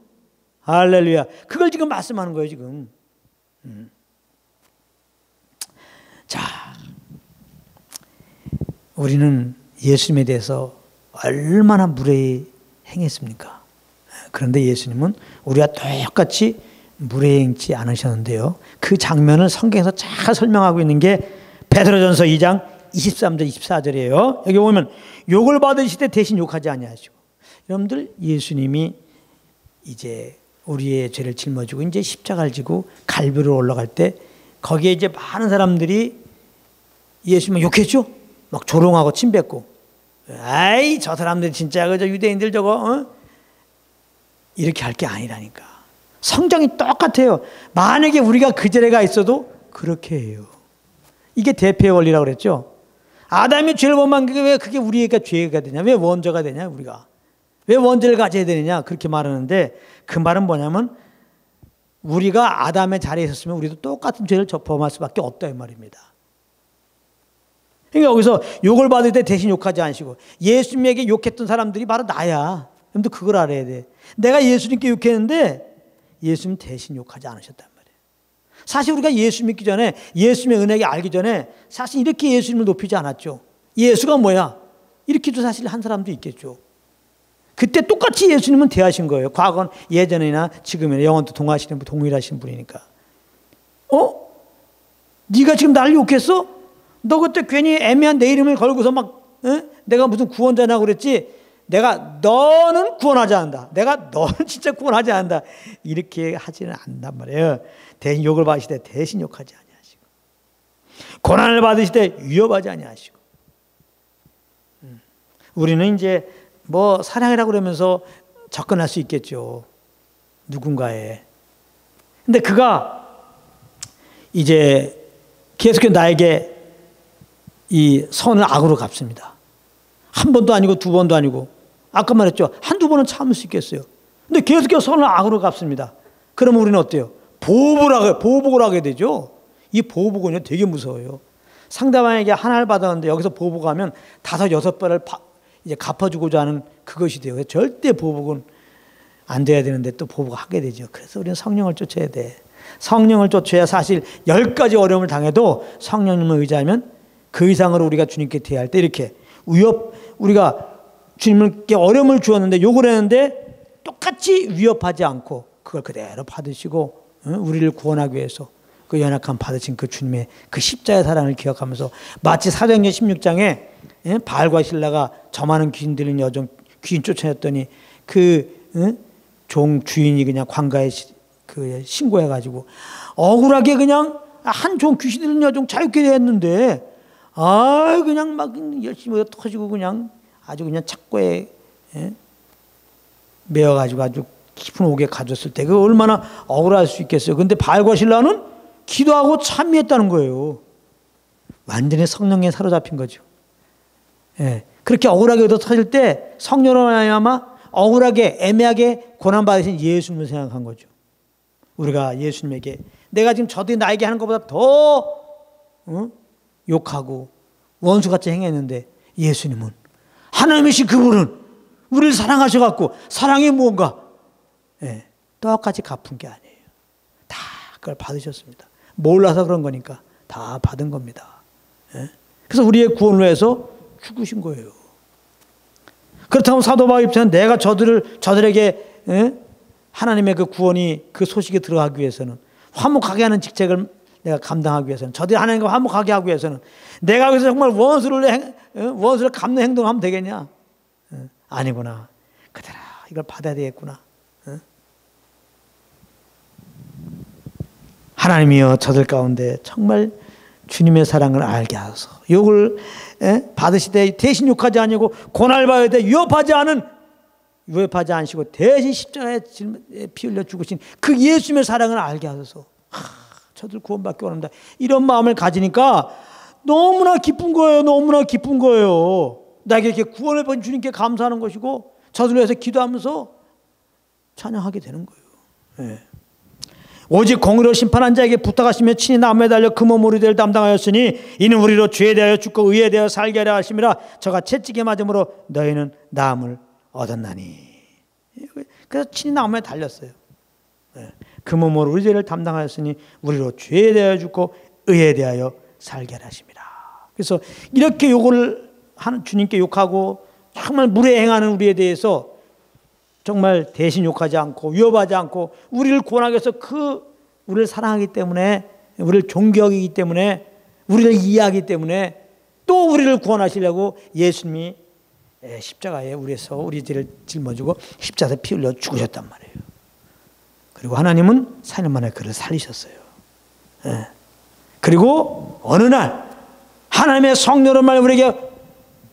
할렐루야. 그걸 지금 말씀하는 거예요 지금. 자, 우리는 예수님에 대해서 얼마나 무례히 행했습니까? 그런데 예수님은 우리와 똑같이 무례행치 않으셨는데요. 그 장면을 성경에서 잘 설명하고 있는 게 베드로전서 2장 23절 24절이에요. 여기 보면 욕을 받으실 때 대신 욕하지 아니하시고. 여러분들 예수님이 이제 우리의 죄를 짊어지고 이제 십자가를 지고 갈보리로 올라갈 때 거기에 이제 많은 사람들이 예수님을 욕했죠. 막 조롱하고 침뱉고. 아이 저 사람들 진짜 그저 유대인들 저거 이렇게 할 게 아니라니까. 성경이 똑같아요. 만약에 우리가 그 자리가 있어도 그렇게 해요. 이게 대표의 원리라고 그랬죠. 아담이 죄를 범한 게 왜 그게 우리가 죄가 되냐? 왜 원죄가 되냐? 우리가 왜 원죄를 가져야 되느냐? 그렇게 말하는데 그 말은 뭐냐면 우리가 아담의 자리에 있었으면 우리도 똑같은 죄를 범할 수밖에 없다 이 말입니다. 그러니까 여기서 욕을 받을 때 대신 욕하지 않으시고, 예수님에게 욕했던 사람들이 바로 나야. 여러분들 그걸 알아야 돼. 내가 예수님께 욕했는데 예수님 대신 욕하지 않으셨단 말이에요. 사실 우리가 예수 믿기 전에, 예수님의 은혜를 알기 전에 사실 이렇게 예수님을 높이지 않았죠. 예수가 뭐야? 이렇게도 사실 한 사람도 있겠죠. 그때 똑같이 예수님은 대하신 거예요. 과거는 예전이나 지금이나 영원토 동하시는 분, 동일하신 분이니까. 네가 지금 나를 욕했어? 너 그때 괜히 애매한 내 이름을 걸고서 막 내가 무슨 구원자냐고 그랬지? 내가 너는 구원하지 않는다. 내가 너는 진짜 구원하지 않는다. 이렇게 하지는 않단 말이에요. 대신 욕을 받으실 때 대신 욕하지 아니하시고, 고난을 받으실 때 위협하지 아니하시고. 우리는 이제 뭐 사랑이라고 그러면서 접근할 수 있겠죠. 누군가에. 근데 그가 이제 계속해서 나에게 이 선을 악으로 갚습니다. 한 번도 아니고 2번도 아니고, 아까 말했죠. 1-2번은 참을 수 있겠어요. 근데 계속해서 선을 악으로 갚습니다. 그러면 우리는 어때요? 보복을 하게 되죠. 이 보복은요 되게 무서워요. 상대방에게 하나를 받았는데 여기서 보복하면 5-6배를 이제 갚아주고자 하는 그것이 돼요. 절대 보복은 안 돼야 되는데 또 보복을 하게 되죠. 그래서 우리는 성령을 쫓아야 돼. 성령을 쫓아야 사실 10가지 어려움을 당해도 성령님을 의지하면 그 이상으로 우리가 주님께 대할 때 이렇게 우리가 주님께 어려움을 주었는데 욕을 했는데 똑같이 위협하지 않고 그걸 그대로 받으시고 우리를 구원하기 위해서 그 연약함 받으신 그 주님의 그 십자의 사랑을 기억하면서 마치 사도행전 16장에 바알과 실라가 점하는 귀신 들린 여종 귀신 쫓아냈더니 그 종 주인이 그냥 관가에 그 신고해가지고 억울하게 그냥 한 종 귀신 들린 여종 자유케 했는데 그냥 막 열심히 터지고 그냥 아주 그냥 착고에 매어가지고 아주 깊은 옥에 가졌을 때 그 얼마나 억울할 수 있겠어요. 근데 바알과 실라는 기도하고 찬미했다는 거예요. 완전히 성령에 사로잡힌 거죠. 그렇게 억울하게 터질 때 성령으로 말미암아 억울하게 애매하게 고난받으신 예수님을 생각한 거죠. 우리가 예수님에게 내가 지금 저들이 나에게 하는 것보다 더 욕하고 원수같이 행했는데 예수님은 하나님이신 그분은 우리를 사랑하셔갖고 사랑이 무언가 똑같이 갚은 게 아니에요. 다 그걸 받으셨습니다. 몰라서 그런 거니까 다 받은 겁니다. 그래서 우리의 구원을 위해서 죽으신 거예요. 그렇다면 사도 바울 입장은 내가 저들에게 하나님의 그 구원이 그 소식에 들어가기 위해서는 화목하게 하는 직책을 내가 감당하기 위해서는 저들이 하나님과 화목하게 하기 위해서는 내가 여기서 정말 원수를 갚는 행동을 하면 되겠냐? 아니구나. 그대로 이걸 받아야 되겠구나. 하나님이여 저들 가운데 정말 주님의 사랑을 알게 하소서. 욕을 받으시되 대신 욕하지 아니고 고난을 받을 때 위협하지 않으시고 대신 십자가에 피 흘려 죽으신 그 예수님의 사랑을 알게 하소서. 저들 구원받기 원합니다. 이런 마음을 가지니까 너무나 기쁜 거예요. 너무나 기쁜 거예요. 나에게 이렇게 구원을 본 주님께 감사하는 것이고 저들을 위해서 기도하면서 찬양하게 되는 거예요. 오직 공의로 심판한 자에게 부탁하시며 친히 나무에 달려 그 몸으로 이를 담당하였으니 이는 우리로 죄에 대하여 죽고 의에 대하여 살게 하려 하심이라. 저가 채찍에 맞음으로 너희는 나음을 얻었나니. 그래서 친히 나무에 달렸어요. 그 몸으로 우리 죄를 담당하였으니 우리로 죄에 대하여 죽고 의에 대하여 살게 하려 하심이라. 그래서 이렇게 욕을 하는 주님께 욕하고 정말 무례행하는 우리에 대해서 정말 대신 욕하지 않고 위협하지 않고 우리를 구원하기 위해서 우리를 사랑하기 때문에 우리를 존경하기 때문에 우리를 이해하기 때문에 또 우리를 구원하시려고 예수님이 십자가에 우리에서 우리 죄를 짊어지고 십자가에 피 흘려 죽으셨단 말이에요. 그리고 하나님은 4년 만에 그를 살리셨어요. 그리고 어느 날 하나님의 성령의 말 우리에게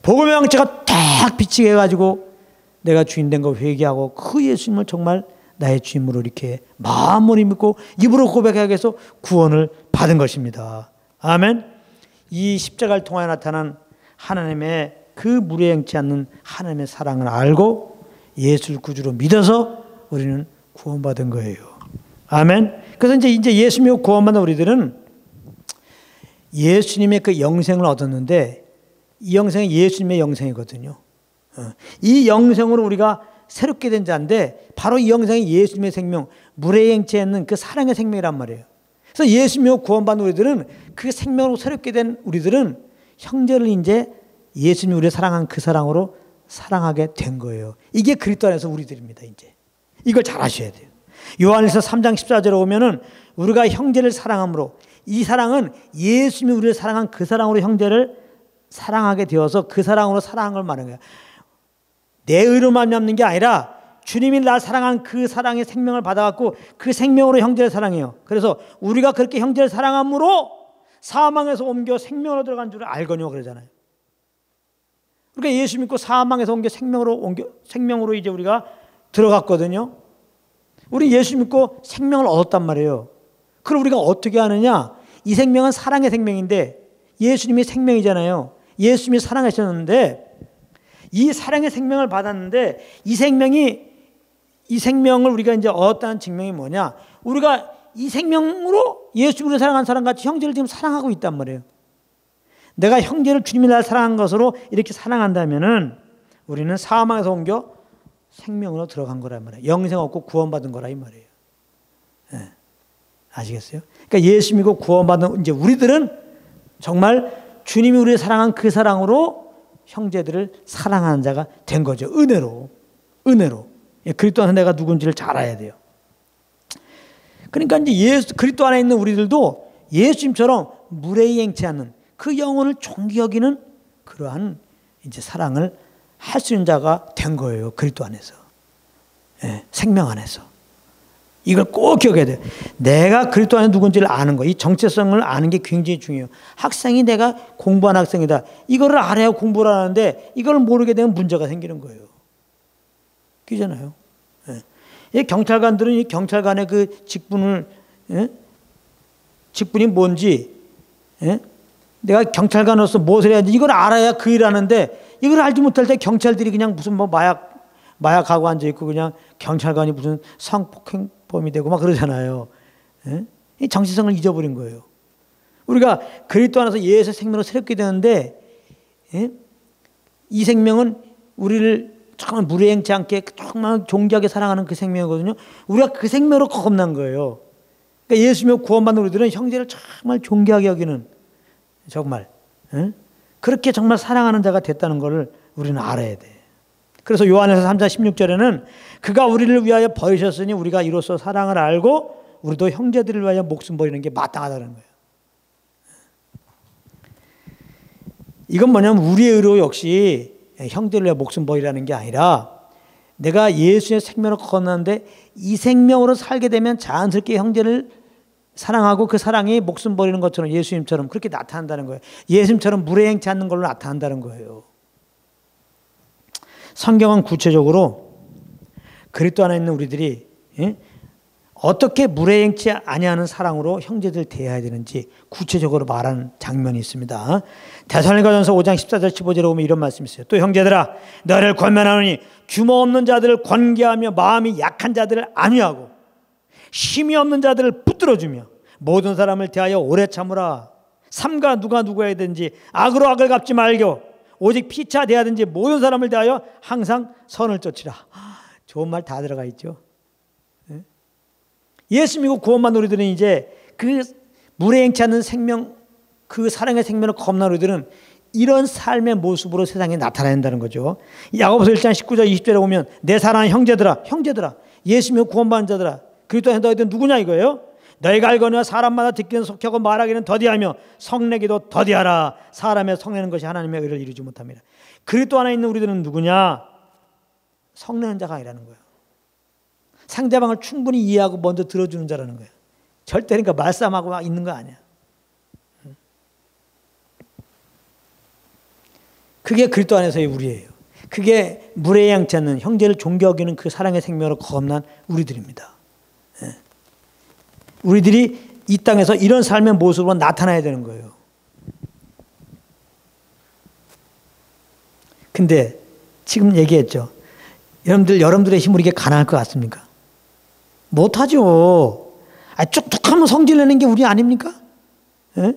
복음의 왕자가 딱 비치게 해가지고 내가 주인 된 거 회개하고 그 예수님을 정말 나의 주님으로 이렇게 마음으로 믿고 입으로 고백하게 해서 구원을 받은 것입니다. 아멘. 이 십자가를 통하여 나타난 하나님의 그 무례행치 않는 하나님의 사랑을 알고 예수를 구주로 믿어서 우리는 구원받은 거예요. 아멘. 그래서 이제 예수님을 구원받은 우리들은 예수님의 그 영생을 얻었는데 이 영생이 예수님의 영생이거든요. 이 영생으로 우리가 새롭게 된 자인데 바로 이 영생이 예수님의 생명, 무례행치 않는 그 사랑의 생명이란 말이에요. 그래서 예수님을 구원받은 우리들은 그 생명으로 새롭게 된 우리들은 형제를 이제 예수님이 우리를 사랑한 그 사랑으로 사랑하게 된 거예요. 이게 그리스도 안에서 우리들입니다. 이제 이걸 잘 아셔야 돼요. 요한일서 3장 14절에 오면은 우리가 형제를 사랑함으로 이 사랑은 예수님이 우리를 사랑한 그 사랑으로 형제를 사랑하게 되어서 그 사랑으로 사랑한 걸 말하는 거예요. 내 의로만 남는 게 아니라 주님이 날 사랑한 그 사랑의 생명을 받아갖고 그 생명으로 형제를 사랑해요. 그래서 우리가 그렇게 형제를 사랑함으로 사망에서 옮겨 생명으로 들어간 줄 알거니와 그러잖아요. 그러니까 예수 믿고 사망에서 옮겨 생명으로 이제 우리가 들어갔거든요. 우리 예수 믿고 생명을 얻었단 말이에요. 그럼 우리가 어떻게 하느냐? 이 생명은 사랑의 생명인데 예수님이 생명이잖아요. 예수님이 사랑하셨는데 이 사랑의 생명을 받았는데 이 생명을 우리가 이제 얻었다는 증명이 뭐냐? 우리가 이 생명으로 예수님을 사랑한 사람 같이 형제를 지금 사랑하고 있단 말이에요. 내가 형제를 주님이 날 사랑한 것으로 이렇게 사랑한다면은 우리는 사망에서 옮겨 생명으로 들어간 거란 말이에요. 영생 얻고 구원받은 거라 이 말이에요. 네. 아시겠어요? 그러니까 예수 믿고 구원받은 이제 우리들은 정말 주님이 우리를 사랑한 그 사랑으로 형제들을 사랑하는 자가 된 거죠. 은혜로. 그리스도 안에 내가 누군지를 잘 알아야 돼요. 그러니까 이제 그리스도 안에 있는 우리들도 예수님처럼 무례행치 않는 그 영혼을 존귀 여기는 그러한 이제 사랑을 할 수 있는 자가 된 거예요. 그리스도 안에서. 예, 생명 안에서. 이걸 꼭 기억해야 돼요. 내가 그리스도 안에 누군지를 아는 거, 이 정체성을 아는 게 굉장히 중요해요. 학생이 내가 공부한 학생이다. 이거를 알아야 공부를 하는데 이걸 모르게 되면 문제가 생기는 거예요. 그잖아요. 예. 경찰관들은 이 경찰관의 그 직분을, 예? 직분이 뭔지, 예? 내가 경찰관으로서 무엇을 해야지 이걸 알아야 그 일 하는데 이걸 알지 못할 때 경찰들이 그냥 무슨 뭐 마약하고 앉아있고 그냥 경찰관이 무슨 성폭행범이 되고 막 그러잖아요. 예? 이 정체성을 잊어버린 거예요. 우리가 그리스도 안에서 예수의 생명으로 새롭게 되는데, 예? 이 생명은 우리를 정말 무례행치 않게 정말 존귀하게 사랑하는 그 생명이거든요. 우리가 그 생명으로 거듭난 거예요. 그러니까 예수님을 구원받는 우리들은 형제를 정말 존귀하게 여기는 정말, 예? 그렇게 정말 사랑하는 자가 됐다는 것을 우리는 알아야 돼. 그래서 요한에서 3장 16절에는 그가 우리를 위하여 버리셨으니 우리가 이로써 사랑을 알고 우리도 형제들을 위하여 목숨 버리는 게 마땅하다는 거예요. 이건 뭐냐면 우리의 의로 역시 형제를 위하여 목숨 버리라는 게 아니라 내가 예수의 생명을 거듭났는데 이 생명으로 살게 되면 자연스럽게 형제를 사랑하고 그 사랑이 목숨 버리는 것처럼 예수님처럼 그렇게 나타난다는 거예요. 예수님처럼 무례행치 않는 걸로 나타난다는 거예요. 성경은 구체적으로 그리스도 안에 있는 우리들이, 예? 어떻게 무례행치 아니하는 사랑으로 형제들 대해야 되는지 구체적으로 말하는 장면이 있습니다. 데살로니가전서 5장 14절 15절에 보면 이런 말씀이 있어요. 또 형제들아 너를 권면하노니 규모 없는 자들을 권계하며 마음이 약한 자들을 안위하고 힘이 없는 자들을 붙들어주며 모든 사람을 대하여 오래 참으라. 삼가 누가 누구해야 되는지 악으로 악을 갚지 말고 오직 피차 대하든지 모든 사람을 대하여 항상 선을 쫓으라. 좋은 말 다 들어가 있죠. 예수 믿고 구원받는 우리들은 이제 그 무례행치 않는 생명, 그 사랑의 생명을 겁난 우리들은 이런 삶의 모습으로 세상에 나타나야 한다는 거죠. 야고보서 1장 19절 20절에 보면 내 사랑하는 형제들아 예수 믿고 구원받는 자들아 그리스도 안에 너희들 누구냐 이거예요. 너희가 알거니와 사람마다 듣기는 속하고 말하기는 더디하며 성내기도 더디하라. 사람의 성내는 것이 하나님의 의를 이루지 못합니다. 그리스도 안에 있는 우리들은 누구냐? 성내는 자가 아니라는 거예요. 상대방을 충분히 이해하고 먼저 들어주는 자라는 거예요. 절대 그러니까 말싸움하고 막 있는 거 아니야. 그게 그리스도 안에서의 우리예요. 그게 무례행치 않는 형제를 존경하기는 그 사랑의 생명으로 거듭난 우리들입니다. 우리들이 이 땅에서 이런 삶의 모습으로 나타나야 되는 거예요. 근데 지금 얘기했죠. 여러분들의 힘으로 이게 가능할 것 같습니까? 못하죠. 쭉쭉하면 성질 내는 게 우리 아닙니까? 에?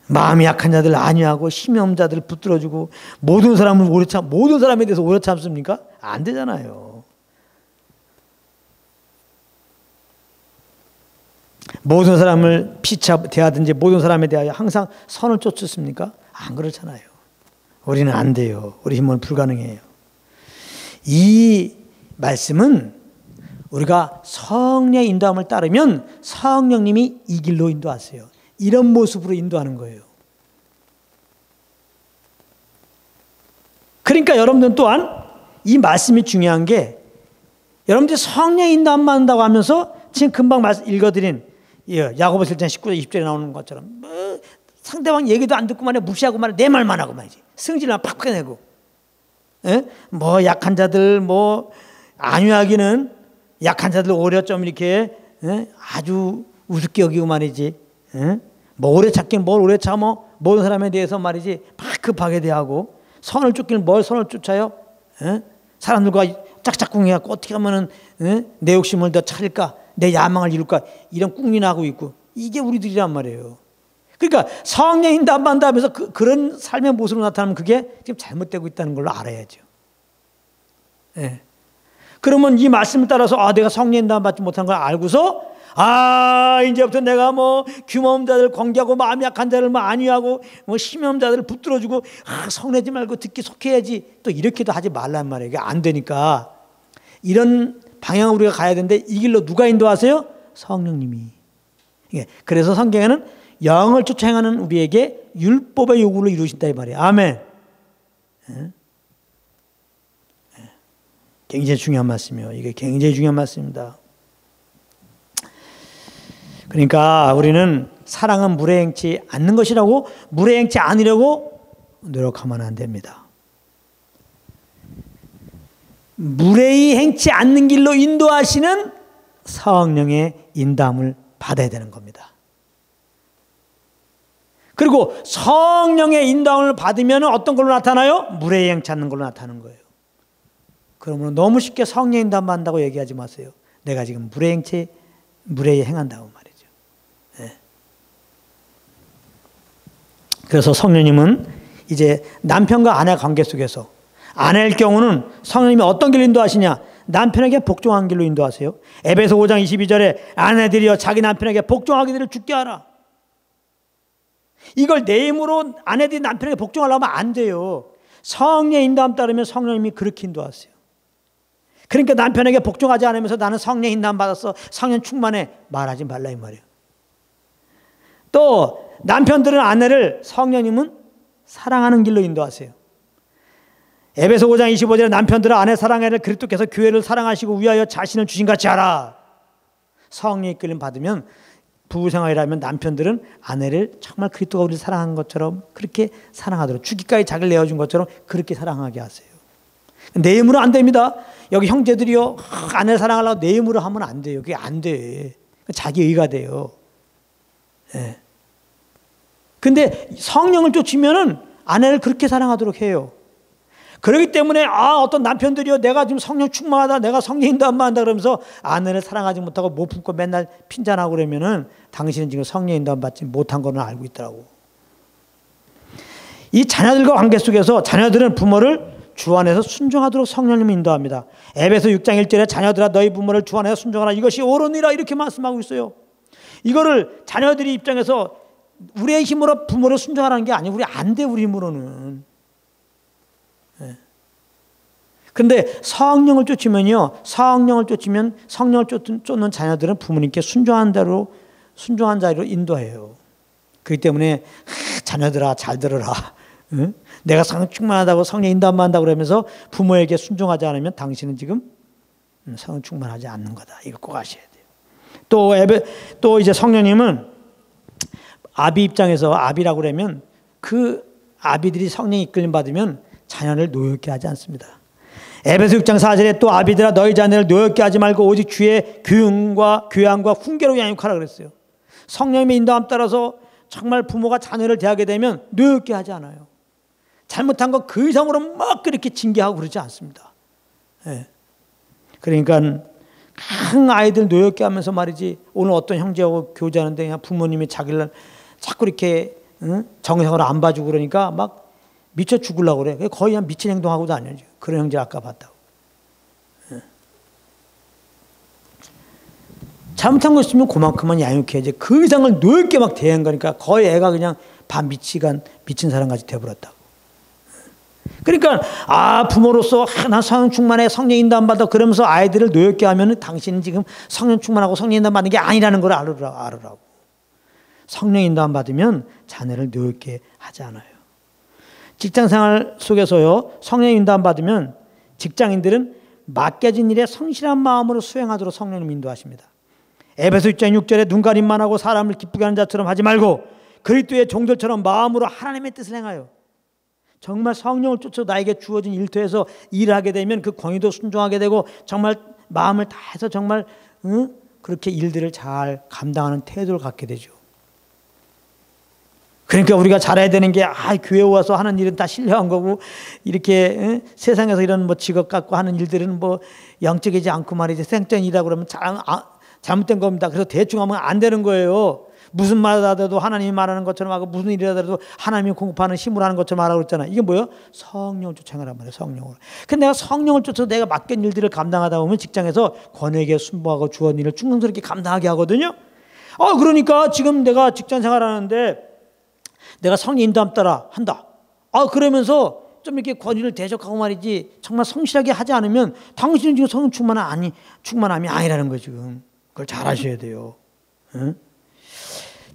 마음이 약한 자들 안위하고 힘이 없는 자들을 붙들어주고 모든 사람에 대해서 오래 참습니까? 안 되잖아요. 모든 사람을 피차 대하든지 모든 사람에 대하여 항상 선을 쫓습니까? 안 그렇잖아요. 우리는 안 돼요. 우리 힘은 불가능해요. 이 말씀은 우리가 성령의 인도함을 따르면 성령님이 이 길로 인도하세요. 이런 모습으로 인도하는 거예요. 그러니까 여러분들 또한 이 말씀이 중요한 게 여러분들이 성령의 인도함 받는다고 하면서 지금 금방 읽어드린 야고보서 1장 19절 20절에 나오는 것처럼 상대방 얘기도 안 듣고 말이야 무시하고 말이야 내 말만 하고 말이지 승질만 팍팍 내고 뭐 약한 자들 뭐 안위하기는 약한 자들 오히려 좀 이렇게 아주 우습게 여기고 말이지 뭐 오래 참긴 뭘 오래 참어 모든 사람에 대해서 말이지 막 급하게 대하고 선을 쫓기는 뭘 선을 쫓아요 사람들과 짝짝꿍해갖고 어떻게 하면은 내 욕심을 더 차릴까 내 야망을 이룰까 이런 꿈이나 하고 있고 이게 우리들이란 말이에요. 그러니까 성령 인도함 받는다 하면서 그런 삶의 모습으로 나타나면 그게 지금 잘못되고 있다는 걸로 알아야죠. 예. 그러면 이 말씀을 따라서 내가 성령 인도함 받지 못한 걸 알고서 이제부터 내가 뭐 규모없는 자들 공개하고 마음이 약한 자를 뭐 안위하고 뭐 심없는 자들을 붙들어주고 성내지 말고 듣기 속해야지, 또 이렇게도 하지 말란 말이에요. 이게 안 되니까 이런 방향으로 우리가 가야 되는데 이 길로 누가 인도하세요? 성령님이. 그래서 성경에는 영을 쫓아 행하는 우리에게 율법의 요구를 이루신다 이 말이에요. 아멘. 굉장히 중요한 말씀이에요. 이게 굉장히 중요한 말씀입니다. 그러니까 우리는 사랑은 물에 행치 않는 것이라고, 물에 행치 않으려고 노력하면 안 됩니다. 물에 행치 않는 길로 인도하시는 성령의 인도함을 받아야 되는 겁니다. 그리고 성령의 인도함을 받으면 어떤 걸로 나타나요? 물에 행치 않는 걸로 나타나는 거예요. 그러므로 너무 쉽게 성령 인도함 받는다고 얘기하지 마세요. 내가 지금 물에 행한다고 말이죠. 네. 그래서 성령님은 이제 남편과 아내 관계 속에서, 아내일 경우는 성령님이 어떤 길로 인도하시냐? 남편에게 복종하는 길로 인도하세요. 에베소 5장 22절에 아내들이여 자기 남편에게 복종하기를 죽게 하라. 이걸 내 힘으로 아내들이 남편에게 복종하려면 안 돼요. 성령의 인도함 따르면 성령님이 그렇게 인도하세요. 그러니까 남편에게 복종하지 않으면서 나는 성령의 인도함 받았어, 성령 충만해, 말하지 말라 이 말이에요. 또 남편들은 아내를 성령님은 사랑하는 길로 인도하세요. 에베소 5장 25절에 남편들은 아내 사랑하는 그리스도께서 교회를 사랑하시고 위하여 자신을 주신 같이 하라. 성령의 이끌림 받으면, 부부생활이라면 남편들은 아내를 정말 그리스도가 우리를 사랑한 것처럼 그렇게 사랑하도록, 죽기까지 자기를 내어준 것처럼 그렇게 사랑하게 하세요. 내 힘으로 안 됩니다. 여기 형제들이요, 아내를 사랑하려고 내 힘으로 하면 안 돼요. 그게 안 돼. 자기 의가 돼요. 예. 근데 성령을 쫓으면은 아내를 그렇게 사랑하도록 해요. 그렇기 때문에 어떤 남편들이요, 내가 지금 성령 충만하다, 내가 성령 인도 안 받는다 그러면서 아내를 사랑하지 못하고 못 품고 맨날 핀잔하고 그러면은 당신은 지금 성령 인도 안 받지 못한 거는 알고 있더라고. 이 자녀들과 관계 속에서 자녀들은 부모를 주 안에서 순종하도록 성령님이 인도합니다. 에베소 6장 1절에 자녀들아 너희 부모를 주 안에서 순종하라, 이것이 옳으니라, 이렇게 말씀하고 있어요. 이거를 자녀들이 입장에서 우리의 힘으로 부모를 순종하라는 게 아니고, 우리 안 돼, 우리 힘으로는. 그런데 성령을 쫓으면요, 성령을 쫓는 자녀들은 부모님께 순종한 자리로 인도해요. 그렇기 때문에 자녀들아 잘 들어라. 응? 내가 성령 충만하다고 성령 인도 안 받는다고 그러면서 부모에게 순종하지 않으면 당신은 지금 성령 충만하지 않는 거다. 이거 꼭 아셔야 돼요. 또 이제 성령님은 아비 입장에서, 아비라고 그러면 그 아비들이 성령 이끌림 받으면 자녀를 노엽게 하지 않습니다. 에베소 6장 4절에 또 아비들아 너희 자녀를 노엽게 하지 말고 오직 주의 교양과 훈계로 양육하라 그랬어요. 성령님의 인도함 따라서 정말 부모가 자녀를 대하게 되면 노엽게 하지 않아요. 잘못한 거 그 이상으로 막 그렇게 징계하고 그러지 않습니다. 예. 그러니까 큰 아이들 노엽게 하면서 말이지, 오늘 어떤 형제하고 교제하는데 그냥 부모님이 자기를 자꾸 이렇게 정성을 안 봐주고 그러니까 막 미쳐 죽으려고 그래. 거의 한 미친 행동하고 다녀요. 그런 형제 아까 봤다고. 잘못한 거 있으면 그만큼만 양육해야지. 그 이상을 노엽게 막 대한 거니까 거의 애가 그냥 미친 사람같이 돼버렸다고. 그러니까 부모로서 난 성령 충만해, 성령 인도 안 받아 그러면서 아이들을 노엽게 하면 당신은 지금 성령 충만하고 성령 인도 안 받는 게 아니라는 걸 알으라고. 성령 인도 안 받으면 자녀를 노엽게 하지 않아요. 직장생활 속에서요, 성령 인도 안 받으면 직장인들은 맡겨진 일에 성실한 마음으로 수행하도록 성령님 인도하십니다. 에베소 6장 6절에 눈 가림만 하고 사람을 기쁘게 하는 자처럼 하지 말고 그리스도의 종들처럼 마음으로 하나님의 뜻을 행하여, 정말 성령을 쫓아 나에게 주어진 일터에서 일을 하게 되면 그 권위도 순종하게 되고 정말 마음을 다해서 정말 그렇게 일들을 잘 감당하는 태도를 갖게 되죠. 그러니까 우리가 잘해야 되는 게 교회 와서 하는 일은 다 신뢰한 거고, 이렇게 세상에서 이런 직업 갖고 하는 일들은 영적이지 않고 말이지 생적인 일이라고 그러면 잘못된 겁니다. 그래서 대충 하면 안 되는 거예요. 무슨 말을 하더라도 하나님이 말하는 것처럼 하고 무슨 일을 하더라도 하나님이 공급하는 힘으로 하는 것처럼 하라고 그랬잖아요. 이게 뭐예요? 성령을 쫓아가란 말이에요. 성령으로. 근데 내가 성령을 쫓아서 내가 맡긴 일들을 감당하다 보면 직장에서 권에게 순복하고 주어진 일을 충성스럽게 감당하게 하거든요. 그러니까 지금 내가 직장 생활하는데 내가 성령 인도함 따라 한다. 그러면서 좀 이렇게 권위를 대적하고 말이지 정말 성실하게 하지 않으면 당신은 지금 성령 충만함이 아니라는 거예요. 지금 그걸 잘 아셔야 돼요. 응?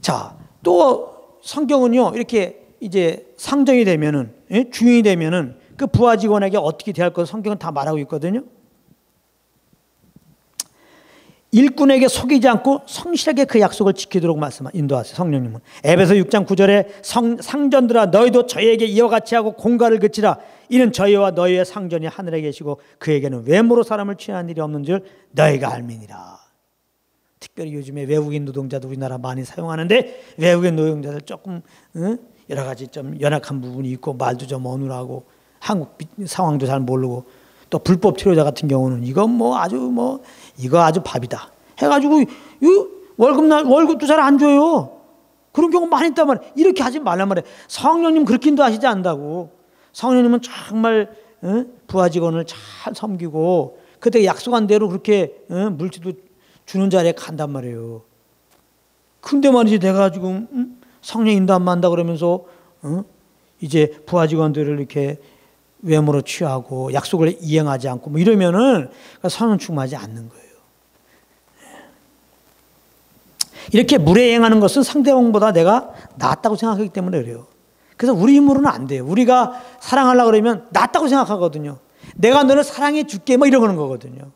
자, 또 성경은요 이렇게 이제 상정이 되면은 주인이 되면은 그 부하 직원에게 어떻게 대할 것을 성경은 다 말하고 있거든요. 일꾼에게 속이지 않고 성실하게 그 약속을 지키도록 인도하세요. 성령님은 에베소 6장 9절에 상전들아 너희도 저희에게 이와 같이 하고 공갈을 그치라. 이는 저희와 너희의 상전이 하늘에 계시고 그에게는 외모로 사람을 취하는 일이 없는 줄 너희가 알미니라. 특별히 요즘에 외국인 노동자도 우리나라 많이 사용하는데 외국인 노동자들 조금 여러 가지 좀 연약한 부분이 있고 말도 좀 어눌하고 한국 상황도 잘 모르고 또 불법 치료자 같은 경우는 이건 이거 아주 밥이다 해가지고 월급도 잘 안 줘요. 그런 경우 많이 있단 말이에요. 이렇게 하지 말란 말이에요. 성령님 그렇게 인도하시지 않는다고. 성령님은 정말 부하 직원을 잘 섬기고 그때 약속한 대로 그렇게 물질도 주는 자리에 간단 말이에요. 근데 말이지 내가 지금 성령 인도 안 받는다 그러면서 이제 부하 직원들을 이렇게 외모로 취하고 약속을 이행하지 않고 이러면은 성령 충만하지 않는 거예요. 이렇게 무례행하는 것은 상대방보다 내가 낫다고 생각하기 때문에 그래요. 그래서 우리 힘으로는 안 돼요. 우리가 사랑하려고 그러면 낫다고 생각하거든요. 내가 너를 사랑해 줄게 이러는 거거든요.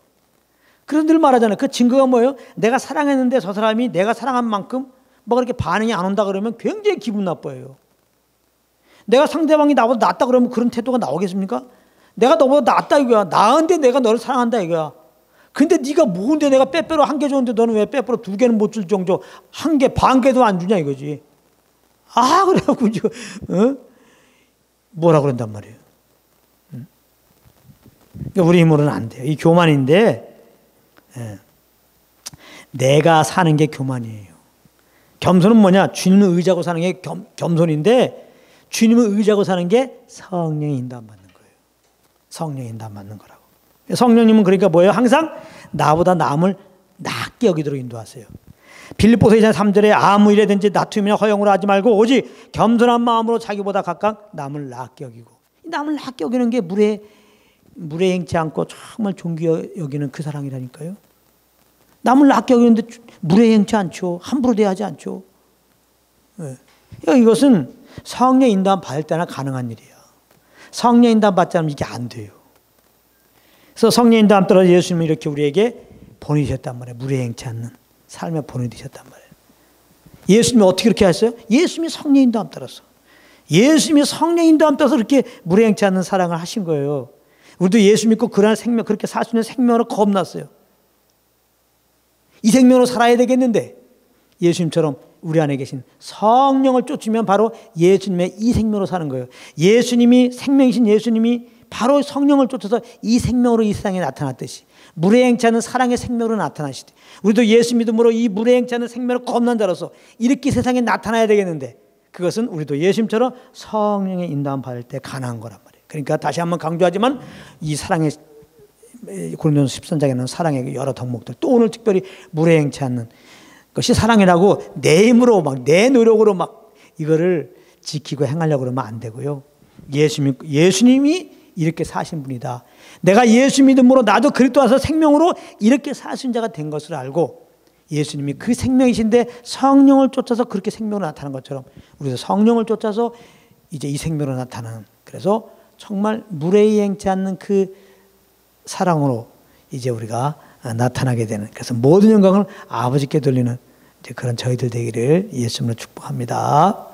그래서 늘 말하잖아요. 그 증거가 뭐예요? 내가 사랑했는데 저 사람이 내가 사랑한 만큼 그렇게 반응이 안 온다 그러면 굉장히 기분 나빠요. 내가 상대방이 나보다 낫다 그러면 그런 태도가 나오겠습니까? 내가 너보다 낫다 이거야. 나은데 내가 너를 사랑한다 이거야. 근데 네가 뭔데 내가 빼빼로 1개 줬는데 너는 왜 빼빼로 2개는 못 줄 정도 1개 반 개도 안 주냐 이거지. 그래갖고 뭐라 그런단 말이에요. 그러니까 우리 힘으로는 안 돼요. 이 교만인데 내가 사는 게 교만이에요. 겸손은 뭐냐? 주님을 의지하고 사는 게 겸손인데 주님을 의지하고 사는 게 성령의 인도함 받는 거예요. 성령의 인도함 받는 거라고. 성령님은 그러니까 뭐예요? 항상 나보다 남을 낮게 여기도록 인도하세요. 빌립보서 2장 3절에 아무 일에든지 다툼이나 허영으로 하지 말고 오직 겸손한 마음으로 자기보다 각각 남을 낮게 여기고. 남을 낮게 여기는 게 무례행치 않고 정말 존귀 여기는 그 사랑이라니까요. 남을 낮게 여기는데 무례행치 않죠. 함부로 대하지 않죠. 이것은 성령 인도함 받을 때나 가능한 일이야. 성령 인도함 받지 않으면 이게 안 돼요. 그래서 성령 인도함 따라 예수님이 이렇게 우리에게 보내주셨단 말이에요. 무례행치 않는 삶에 보내주셨단 말이에요. 예수님이 어떻게 그렇게 하셨어요? 예수님이 성령 인도함 따라서. 예수님이 성령 인도함 따라서 그렇게 무례행치 않는 사랑을 하신 거예요. 우리도 예수 믿고 그러한 생명, 그렇게 살 수 있는 생명으로 겁났어요. 이 생명으로 살아야 되겠는데 예수님처럼 우리 안에 계신 성령을 쫓으면 바로 예수님의 이 생명으로 사는 거예요. 예수님이 생명이신 예수님이 바로 성령을 쫓아서 이 생명으로 이 세상에 나타났듯이 무례행치 않은 사랑의 생명으로 나타나시듯이 우리도 예수 믿음으로 이 무례행치 않은 생명을 겁난 자로서 이렇게 세상에 나타나야 되겠는데 그것은 우리도 예수님처럼 성령의 인도함 받을 때 가능한 거란 말이에요. 그러니까 다시 한번 강조하지만 이 사랑의 고린도서 13장에는 사랑의 여러 덕목들 또 오늘 특별히 무례행치 않는 것이 사랑이라고 내 힘으로 내 노력으로 이거를 지키고 행하려고 그러면 안 되고요. 예수님이 이렇게 사신 분이다. 내가 예수 믿음으로 나도 그리스도 안에서 생명으로 이렇게 사신 자가 된 것을 알고 예수님이 그 생명이신데 성령을 쫓아서 그렇게 생명으로 나타나는 것처럼 우리도 성령을 쫓아서 이제 이 생명으로 나타나는 그래서 정말 무례행치 않는 그 사랑으로 이제 우리가 나타나게 되는 그래서 모든 영광을 아버지께 돌리는 이제 그런 저희들 되기를 예수님으로 축복합니다.